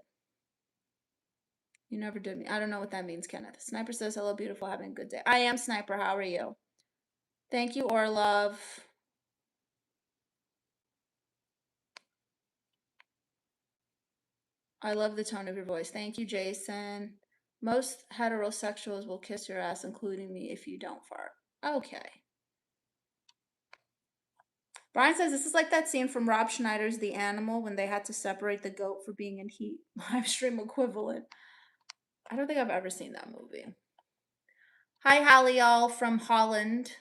You never did me. I don't know what that means, Kenneth. Sniper says, hello, beautiful, having a good day. I am Sniper. How are you? Thank you, Orlov. I love the tone of your voice. Thank you, Jason. Most heterosexuals will kiss your ass, including me, if you don't fart. Okay. Brian says this is like that scene from Rob Schneider's The Animal when they had to separate the goat for being in heat. Live stream equivalent. I don't think I've ever seen that movie. Hi, Hallie, y'all from Holland.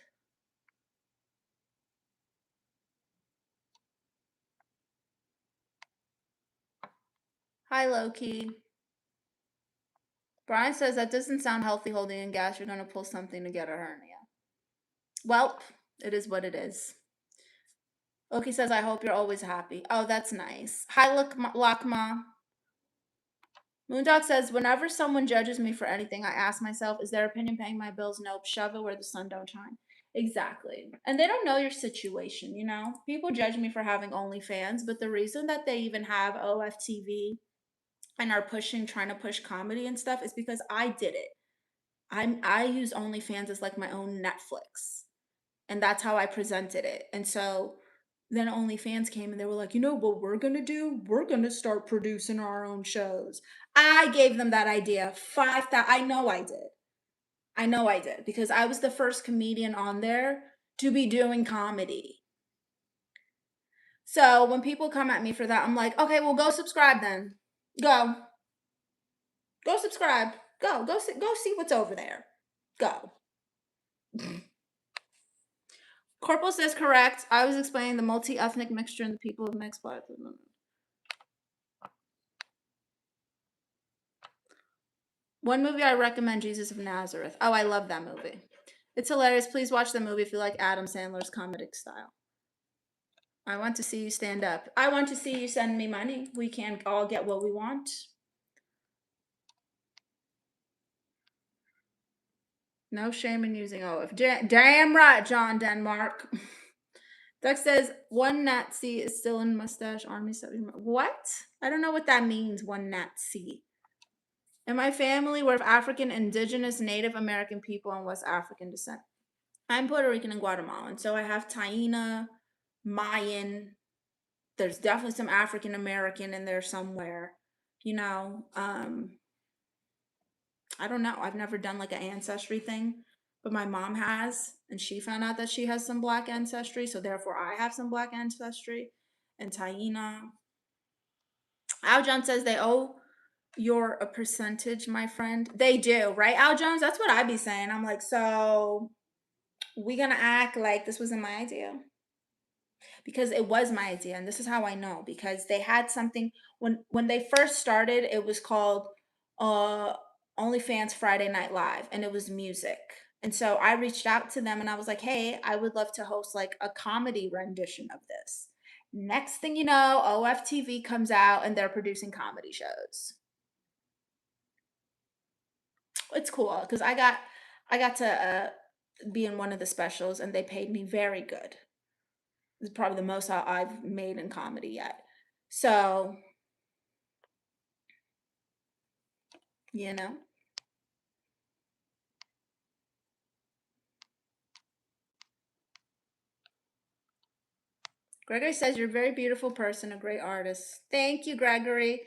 Hi, Loki. Brian says that doesn't sound healthy holding in gas. You're going to pull something to get a hernia. Well, it is what it is. Loki says, I hope you're always happy. Oh, that's nice. Hi, Lakma. Moondog says, whenever someone judges me for anything, I ask myself, is their opinion paying my bills? Nope. Shove it where the sun don't shine. Exactly. And they don't know your situation, you know? People judge me for having OnlyFans, but the reason that they even have OFTV and are trying to push comedy and stuff is because I did it. I use OnlyFans as like my own Netflix. And that's how I presented it. And so then OnlyFans came and they were like, you know what we're gonna do? We're gonna start producing our own shows. I gave them that idea. I know I did. I know I did because I was the first comedian on there to be doing comedy. So when people come at me for that, I'm like, okay, well, go subscribe then. Go. Go subscribe. Go see what's over there. Go. Corporal says correct. I was explaining the multi-ethnic mixture and the people of mixed blood. One movie I recommend, Jesus of Nazareth. Oh, I love that movie. It's hilarious. Please watch the movie if you like Adam Sandler's comedic style. I want to see you stand up. I want to see you send me money. We can all get what we want. No shame in using OF. Damn right, John Denmark. Doug says, one Nazi is still in mustache army. What? I don't know what that means, one Nazi. In my family, we're of African, indigenous, Native American people, and West African descent. I'm Puerto Rican and Guatemalan, so I have Taína, Mayan. There's definitely some African American in there somewhere. You know, I don't know. I've never done like an ancestry thing, but my mom has, and she found out that she has some black ancestry, so therefore I have some black ancestry. And Taína. Al John says they owe you're a percentage, my friend. They do, right, Al Jones? That's what I be saying. I'm like, so we gonna act like this wasn't my idea because it was my idea, and this is how I know because they had something when they first started. It was called uh OnlyFans Friday Night Live, and it was music. And so I reached out to them and I was like, hey, I would love to host like a comedy rendition of this. Next thing you know, OFTV comes out and they're producing comedy shows. It's cool because I got to be in one of the specials and they paid me very good. It's probably the most I've made in comedy yet. So, you know. Gregory says you're a very beautiful person, a great artist. Thank you, Gregory.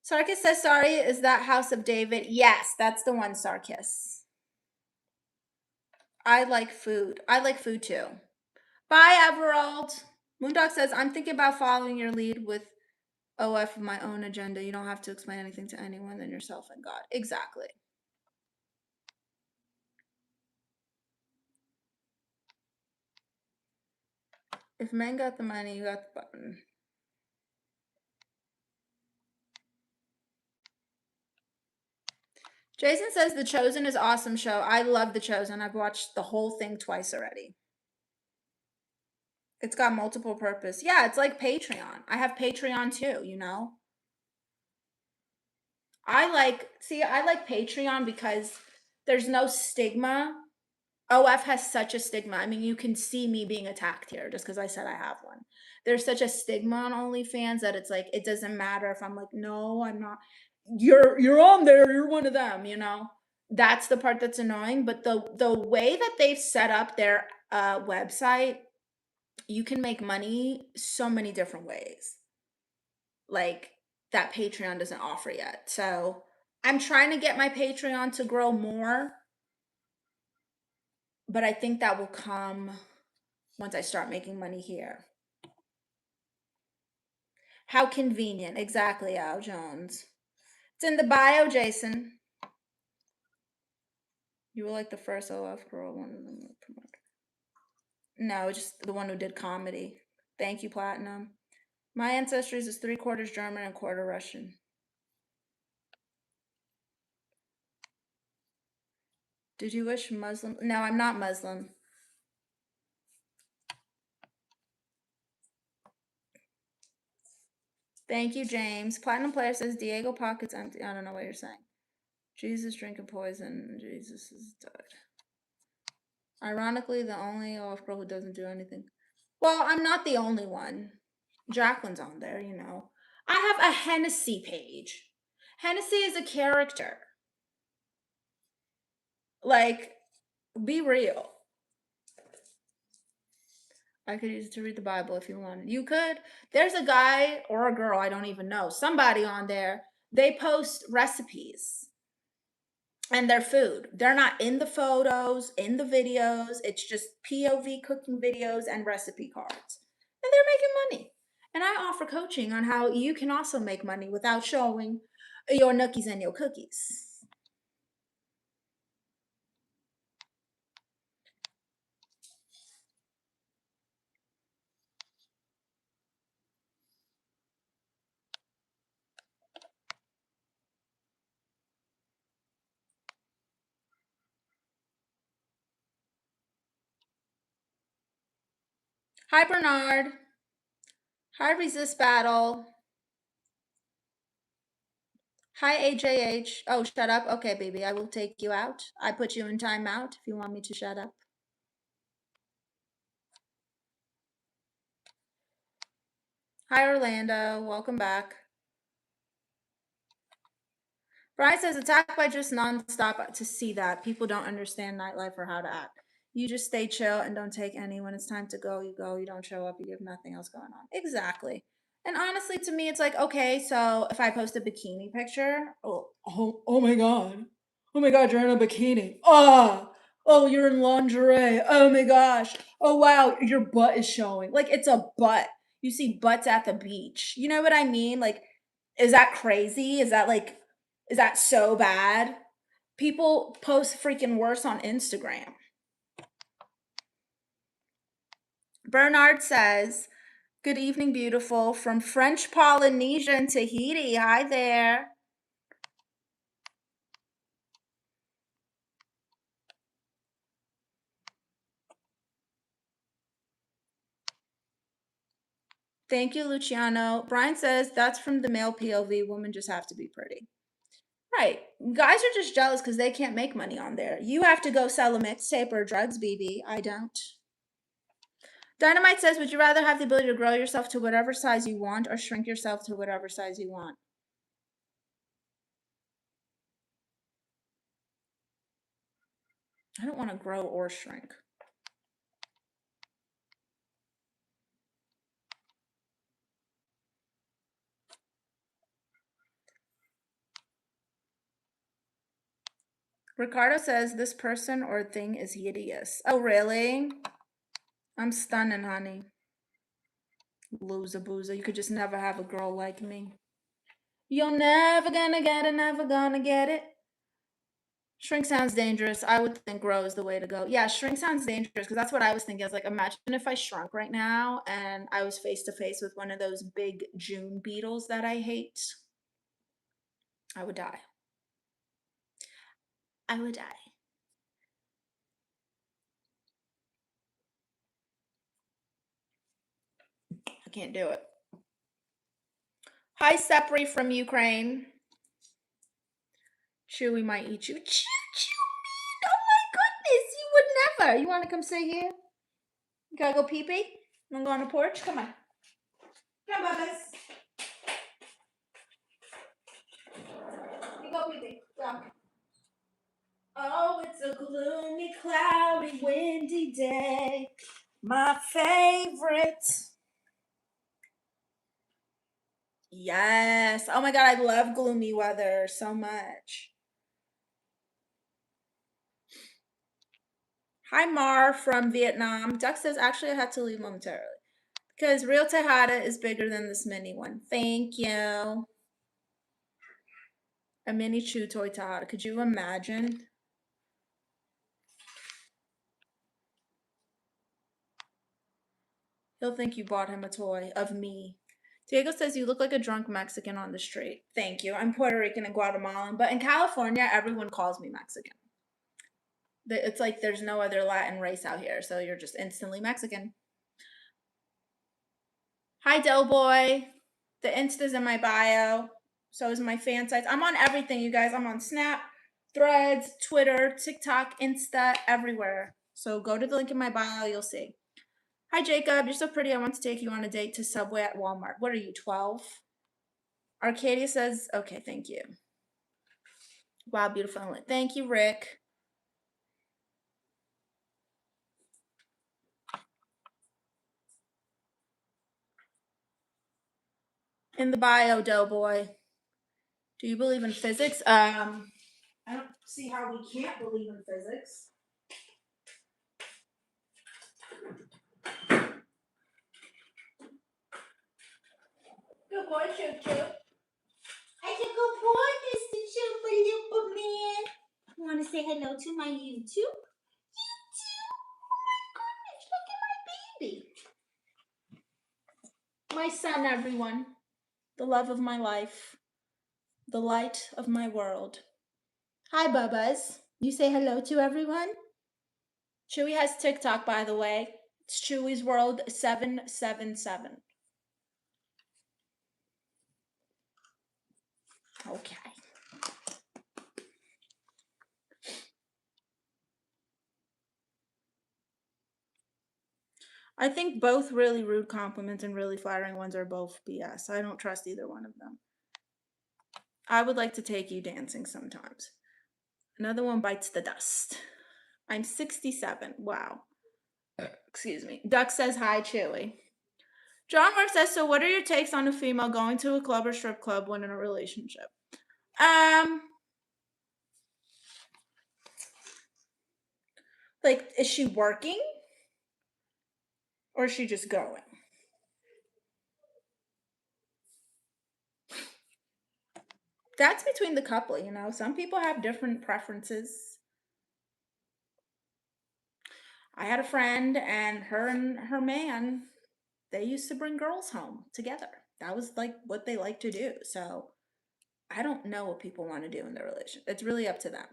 Sarkis says sorry, is that House of David? Yes, that's the one, Sarkis. I like food. I like food too. Bye, Everald. Moondog says, I'm thinking about following your lead with OF of my own agenda. You don't have to explain anything to anyone than yourself and God. Exactly. If men got the money, you got the button. Jason says The Chosen is awesome show. I love The Chosen. I've watched the whole thing twice already. It's got multiple purpose. Yeah, it's like Patreon. I have Patreon too, you know? I like Patreon because there's no stigma. OF has such a stigma. I mean, you can see me being attacked here just because I said I have one. There's such a stigma on OnlyFans that it's like it doesn't matter if I'm like, no, I'm not. You're on there. You're one of them. You know, that's the part that's annoying. But the way that they've set up their website, you can make money so many different ways. Like that Patreon doesn't offer yet. So I'm trying to get my Patreon to grow more, but I think that will come once I start making money here. How convenient. Exactly, Al Jones. It's in the bio, Jason. You were like the first OF girl, one of them. No, just the one who did comedy. Thank you, Platinum. My ancestry is 3/4 German and quarter Russian. Did you wish Muslim? No, I'm not Muslim. Thank you, James. Platinum Player says Diego pockets empty. I don't know what you're saying. Jesus drinking poison. Jesus is dead. Ironically, the only off girl who doesn't do anything. Well, I'm not the only one. Jacqueline's on there, you know. I have a Hennessy page. Hennessy is a character. Like, be real. I could use it to read the Bible if you wanted. You could. There's a guy or a girl, I don't even know, somebody on there. They post recipes and their food. They're not in the photos, in the videos. It's just POV cooking videos and recipe cards. And they're making money. And I offer coaching on how you can also make money without showing your nookies and your cookies. Hi, Bernard. Hi, Resist Battle. Hi, AJH. Oh, shut up. Okay, baby, I will take you out. I put you in timeout if you want me to shut up. Hi, Orlando. Welcome back. Brian says, attacked by just nonstop to see that. People don't understand nightlife or how to act. You just stay chill and don't take any. When it's time to go, you go. You don't show up. You have nothing else going on. Exactly. And honestly, to me, it's like, okay, so if I post a bikini picture, oh my God. Oh my God, you're in a bikini. Oh, you're in lingerie. Oh my gosh. Oh wow, your butt is showing. Like it's a butt. You see butts at the beach. You know what I mean? Like, is that crazy? Is that so bad? People post freaking worse on Instagram. Bernard says, good evening, beautiful, from French Polynesia and Tahiti. Hi there. Thank you, Luciano. Brian says, that's from the male POV. Women just have to be pretty. Right. Guys are just jealous because they can't make money on there. You have to go sell a mixtape or drugs, BB. I don't. Dynamite says, would you rather have the ability to grow yourself to whatever size you want or shrink yourself to whatever size you want? I don't want to grow or shrink. Ricardo says, this person or thing is hideous. Oh, really? I'm stunning, honey. Loser boozer. You could just never have a girl like me. You're never gonna get it, never gonna get it. Shrink sounds dangerous. I would think grow is the way to go. Yeah, shrink sounds dangerous because that's what I was thinking. I was like, imagine if I shrunk right now and I was face to face with one of those big June beetles that I hate. I would die. I would die. I can't do it. Hi, Sepri from Ukraine. Chewy might eat you. Chew, chew, man. Oh my goodness. You would never. You want to come sit here? You gotta go pee pee? Wanna go on the porch? Come on. Come on, Bubba's. You go pee pee. Go. Oh, it's a gloomy, cloudy, windy day. My favorite. Yes. Oh my God, I love gloomy weather so much. Hi, Mar from Vietnam. Duck says, actually, I had to leave momentarily because real Tejada is bigger than this mini one. Thank you. A mini chew toy Tejada. Could you imagine? He'll think you bought him a toy of me. Diego says, you look like a drunk Mexican on the street. Thank you. I'm Puerto Rican and Guatemalan, but in California, everyone calls me Mexican. It's like there's no other Latin race out here, so you're just instantly Mexican. Hi, Doughboy. The Insta's in my bio. So is my fan sites. I'm on everything, you guys. I'm on Snap, Threads, Twitter, TikTok, Insta, everywhere. So go to the link in my bio, you'll see. Hi, Jacob. You're so pretty. I want to take you on a date to Subway at Walmart. What are you, 12? Arcadia says, okay, thank you. Wow, beautiful. Thank you, Rick. In the bio, Doughboy. Do you believe in physics? I don't see how we can't believe in physics. Good boy, Choo Choo. I said, good boy, Mr. Chupa Lupa Man. You want to say hello to my YouTube? YouTube? Oh my goodness, look at my baby. My son, everyone. The love of my life. The light of my world. Hi, Bubbas. You say hello to everyone? Chewy has TikTok, by the way. It's Chewy's World 777. Okay. I think both really rude compliments and really flattering ones are both BS. I don't trust either one of them. I would like to take you dancing sometimes. Another one bites the dust. I'm 67. Wow. Excuse me. Duck says hi, Chewy. John Mark says, so what are your takes on a female going to a club or strip club when in a relationship? Like, is she working? Or is she just going? That's between the couple, you know. Some people have different preferences. I had a friend and her man, they used to bring girls home together. That was like what they like to do. So I don't know what people want to do in their relationship. It's really up to them.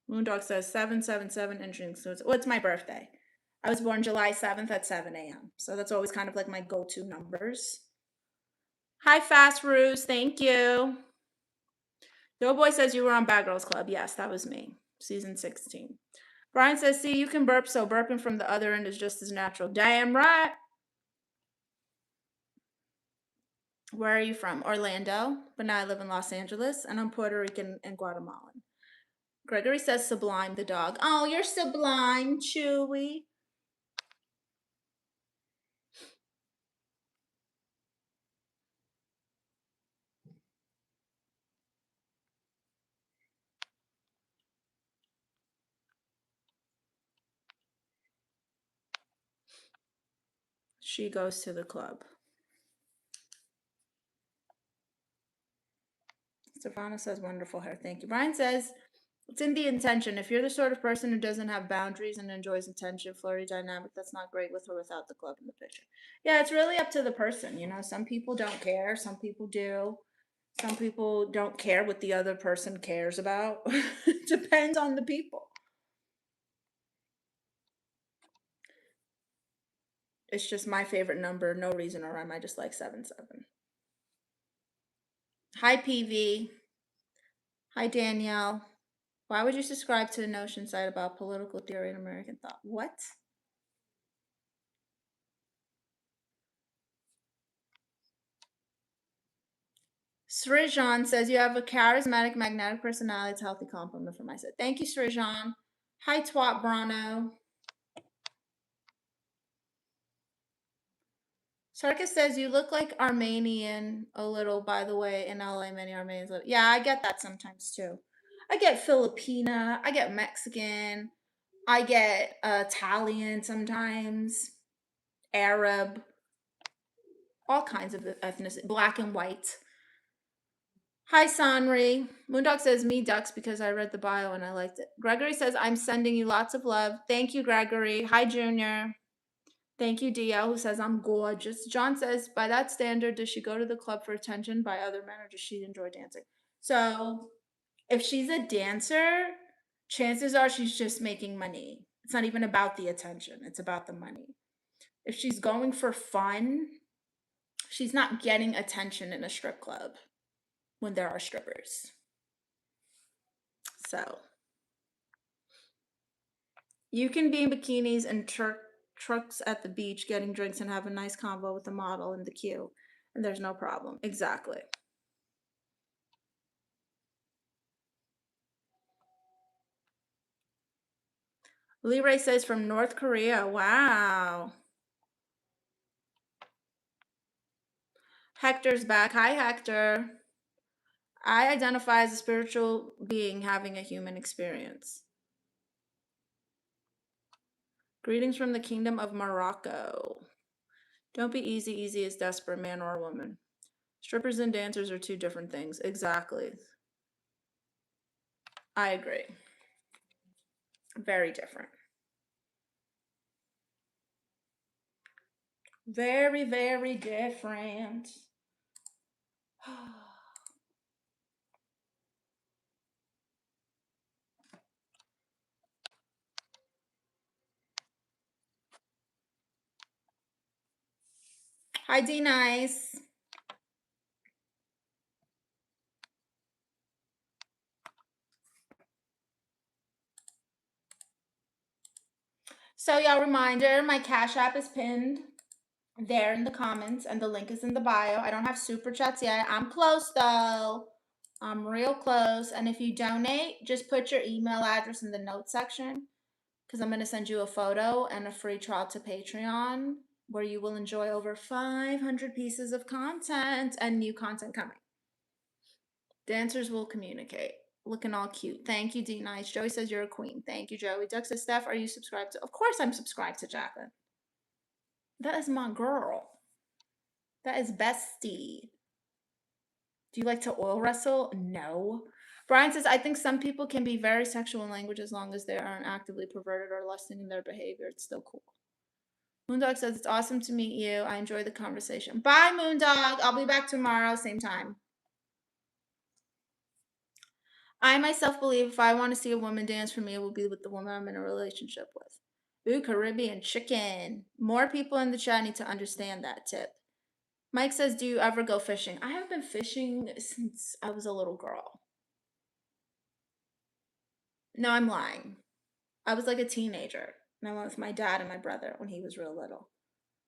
Moondog says 777 interesting. So it's my birthday. I was born July 7th at 7 a.m. So that's always kind of like my go-to numbers. Hi, Fast Ruse. Thank you. Doughboy says you were on Bad Girls Club. Yes, that was me. Season 16. Brian says, see, you can burp, so burping from the other end is just as natural. Damn right. Where are you from? Orlando, but now I live in Los Angeles, and I'm Puerto Rican and Guatemalan. Gregory says Sublime the dog. Oh, you're sublime, Chewy. She goes to the club. Stefano says wonderful hair. Thank you. Brian says it's in the intention. If you're the sort of person who doesn't have boundaries and enjoys attention, flirty dynamic, that's not great with or without the club in the picture. Yeah, it's really up to the person. You know, some people don't care. Some people do. Some people don't care what the other person cares about. It depends on the people. It's just my favorite number. No reason or rhyme. I just like 7-7. Hi, PV. Hi, Danielle. Why would you subscribe to the Notion site about political theory and American thought? What? Srijan says you have a charismatic, magnetic personality. It's a healthy compliment for myself. Thank you, Srijan. Hi, Twat Brano. Sarkis says you look like Armenian a little, by the way. In LA, many Armenians live. Yeah, I get that sometimes too. I get Filipina. I get Mexican. I get Italian sometimes. Arab. All kinds of ethnicity. Black and white. Hi, Sanri. Moondog says, me ducks because I read the bio and I liked it. Gregory says, I'm sending you lots of love. Thank you, Gregory. Hi, Junior. Thank you, Dio, who says, I'm gorgeous. John says, by that standard, does she go to the club for attention by other men or does she enjoy dancing? So, if she's a dancer, Chances are she's just making money. It's not even about the attention, it's about the money. If she's going for fun, she's not getting attention in a strip club when there are strippers. So, you can be in bikinis and trucks at the beach getting drinks and have a nice convo with the model in the queue, and there's no problem. Exactly. Lee Ray says from North Korea. Wow. Hector's back. Hi, Hector. I identify as a spiritual being having a human experience. Greetings from the Kingdom of Morocco. Don't be easy. Easy is desperate, man or woman. Strippers and dancers are two different things. Exactly. I agree. Very different. Very, very different. Hi, D Nice. So, y'all, reminder, my Cash App is pinned there in the comments, and the link is in the bio. I don't have super chats yet. I'm close, though. I'm real close. And if you donate, just put your email address in the notes section, because I'm going to send you a photo and a free trial to Patreon, where you will enjoy over 500 pieces of content and new content coming. Dancers will communicate. Looking all cute. Thank you, D Nice. Joey says you're a queen. Thank you, Joey. Duck says, Steph, are you subscribed to? Of course I'm subscribed to Jacqueline. That is my girl. That is bestie. Do you like to oil wrestle? No. Brian says, I think some people can be very sexual in language as long as they aren't actively perverted or lusting in their behavior. It's still cool. Moondog says, it's awesome to meet you. I enjoy the conversation. Bye, Moondog. I'll be back tomorrow, same time. I myself believe if I want to see a woman dance, for me, it will be with the woman I'm in a relationship with. Ooh, Caribbean chicken. More people in the chat need to understand that tip. Mike says, do you ever go fishing? I haven't been fishing since I was a little girl. No, I'm lying. I was like a teenager, and I went with my dad and my brother when he was real little.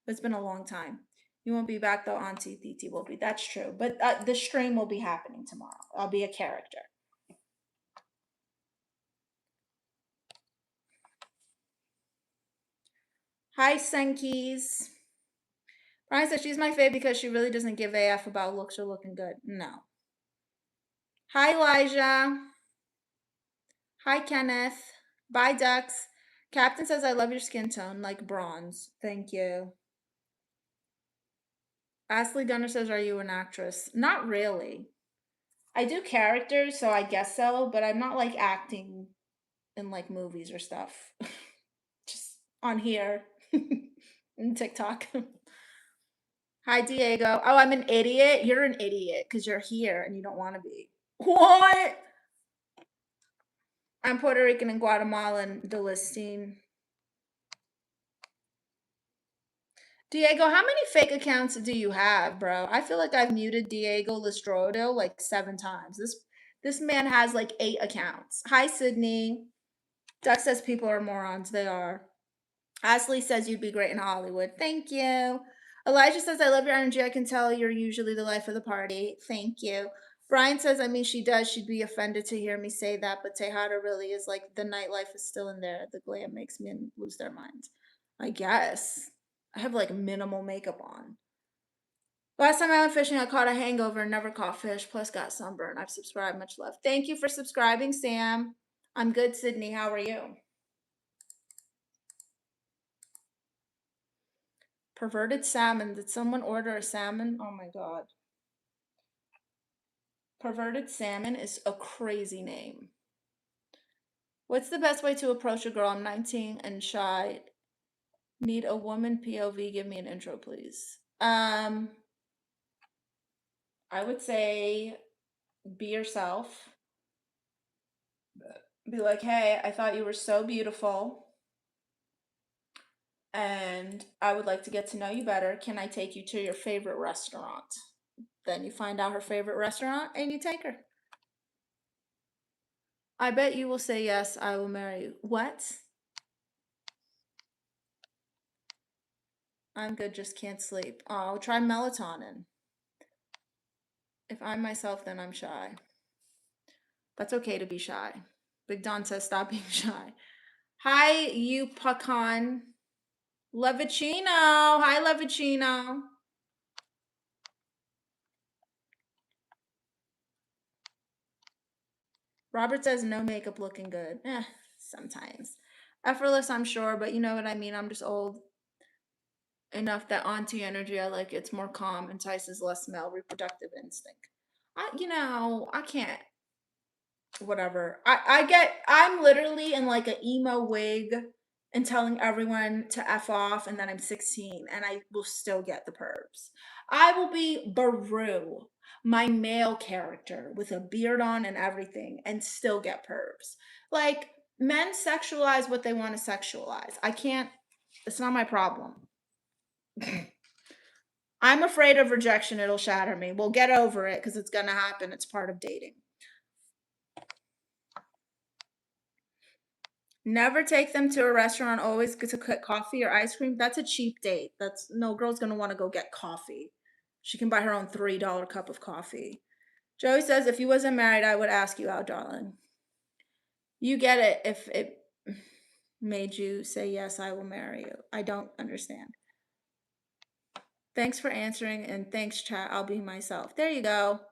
It's been a long time. You won't be back though, Auntie Titi will be. That's true. But the stream will be happening tomorrow. I'll be a character. Hi, Senkies. Brian says she's my fave because she really doesn't give AF about looks or looking good. No. Hi, Elijah. Hi, Kenneth. Bye, Ducks. Captain says I love your skin tone, like bronze. Thank you. Ashley Gunner says, are you an actress? Not really. I do characters, so I guess so, but I'm not like acting in like movies or stuff. Just on here. In TikTok. Hi, Diego. Oh, I'm an idiot? You're an idiot because you're here and you don't want to be. What? I'm Puerto Rican and Guatemalan, Delistine. Diego, how many fake accounts do you have, bro? I feel like I've muted Diego Listrodo like 7 times. This man has like 8 accounts. Hi, Sydney. Duck says people are morons. They are. Ashley says you'd be great in Hollywood. Thank you. Elijah says, I love your energy. I can tell you're usually the life of the party. Thank you. Brian says, I mean, she does. She'd be offended to hear me say that, but Tejada really is like the nightlife is still in there. The glam makes men lose their minds. I guess. I have like minimal makeup on. Last time I went fishing, I caught a hangover and never caught fish, plus got sunburned. I've subscribed. Much love. Thank you for subscribing, Sam. I'm good, Sydney. How are you? Perverted salmon. Did someone order a salmon? Oh my god. Perverted salmon is a crazy name. What's the best way to approach a girl? I'm 19 and shy. Need a woman POV. Give me an intro, please. I would say be yourself. Be like, hey, I thought you were so beautiful and I would like to get to know you better. Can I take you to your favorite restaurant? Then you find out her favorite restaurant and you take her. I bet you will say yes, I will marry you. What? I'm good, just can't sleep. Oh, try melatonin. If I'm myself, then I'm shy. That's okay to be shy. Big Don says stop being shy. Hi, you pecan. Levicino. Hi, Levicino. Robert says no makeup looking good. Sometimes. Effortless, I'm sure, but you know what I mean. I'm just old enough that auntie energy I like. It's more calm, entices less male reproductive instinct. I can't. Whatever. I'm literally in like an emo wig and telling everyone to F off and that I'm 16 and I will still get the pervs. I will be Baru, my male character with a beard on and everything and still get pervs. Like men sexualize what they want to sexualize. I can't, it's not my problem. I'm afraid of rejection. It'll shatter me. We'll get over it because it's going to happen. It's part of dating. Never take them to a restaurant always to get coffee or ice cream. That's a cheap date. That's no girl's gonna want to go get coffee. She can buy her own $3 cup of coffee. Joey says, if you wasn't married, I would ask you out, darling. You get it if it made you say, yes, I will marry you. I don't understand. Thanks for answering and thanks, chat. I'll be myself. There you go.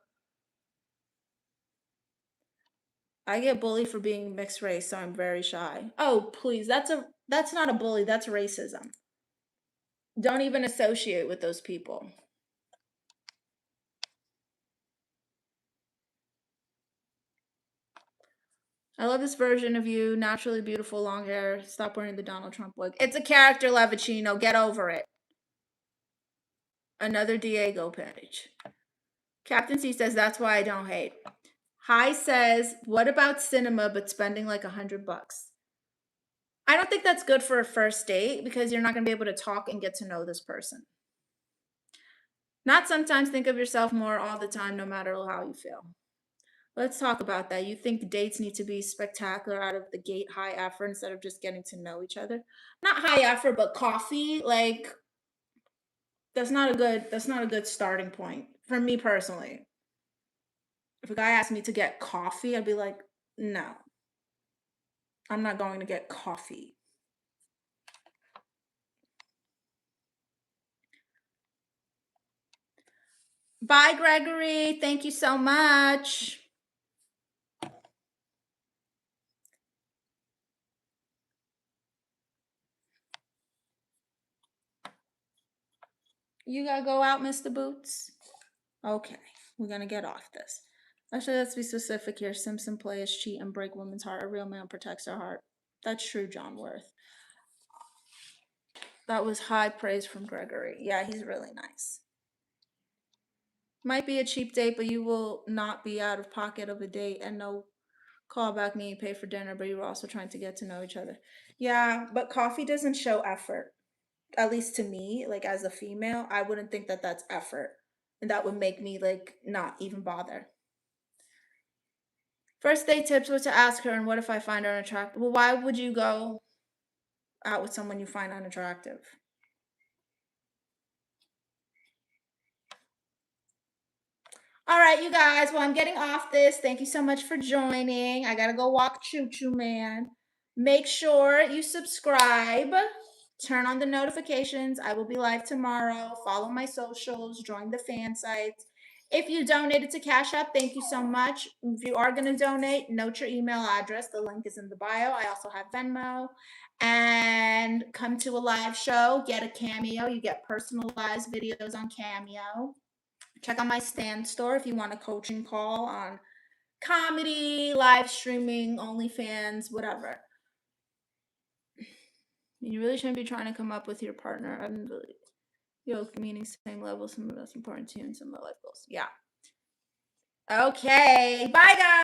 I get bullied for being mixed race, so I'm very shy. Oh, please. That's not a bully. That's racism. Don't even associate with those people. I love this version of you. Naturally beautiful, long hair. Stop wearing the Donald Trump wig. It's a character, Levicino. Get over it. Another Diego page. Captain C says, that's why I don't hate. Hi says, what about cinema but spending like $100? I don't think that's good for a first date because you're not going to be able to talk and get to know this person. Not sometimes, think of yourself more all the time, no matter how you feel. Let's talk about that. You think dates need to be spectacular out of the gate, high effort instead of just getting to know each other? Not high effort, but coffee, like that's not a good starting point for me personally. If a guy asked me to get coffee, I'd be like, "No. I'm not going to get coffee." Bye, Gregory. Thank you so much. You gotta go out, Mr. Boots. Okay, we're gonna get off this. Actually, let's be specific here. Simpson players cheat and break women's heart. A real man protects their heart. That's true, John Worth. That was high praise from Gregory. Yeah, he's really nice. Might be a cheap date, but you will not be out of pocket of a date and no callback meaning pay for dinner, but you were also trying to get to know each other. Yeah, but coffee doesn't show effort. At least to me, like as a female, I wouldn't think that that's effort. And that would make me like not even bother. First date tips were to ask her, and what if I find her unattractive? Well, why would you go out with someone you find unattractive? All right, you guys. Well, I'm getting off this. Thank you so much for joining. I got to go walk Choo Choo Man. Make sure you subscribe. Turn on the notifications. I will be live tomorrow. Follow my socials. Join the fan sites. If you donated to Cash App, thank you so much. If you are going to donate, note your email address. The link is in the bio. I also have Venmo. And come to a live show. Get a Cameo. You get personalized videos on Cameo. Check out my stand store if you want a coaching call on comedy, live streaming, OnlyFans, whatever. You really shouldn't be trying to come up with your partner. I don't believe yoke meaning same level, some of that's important to you, and some of the life goals. Yeah. Okay. Bye, guys.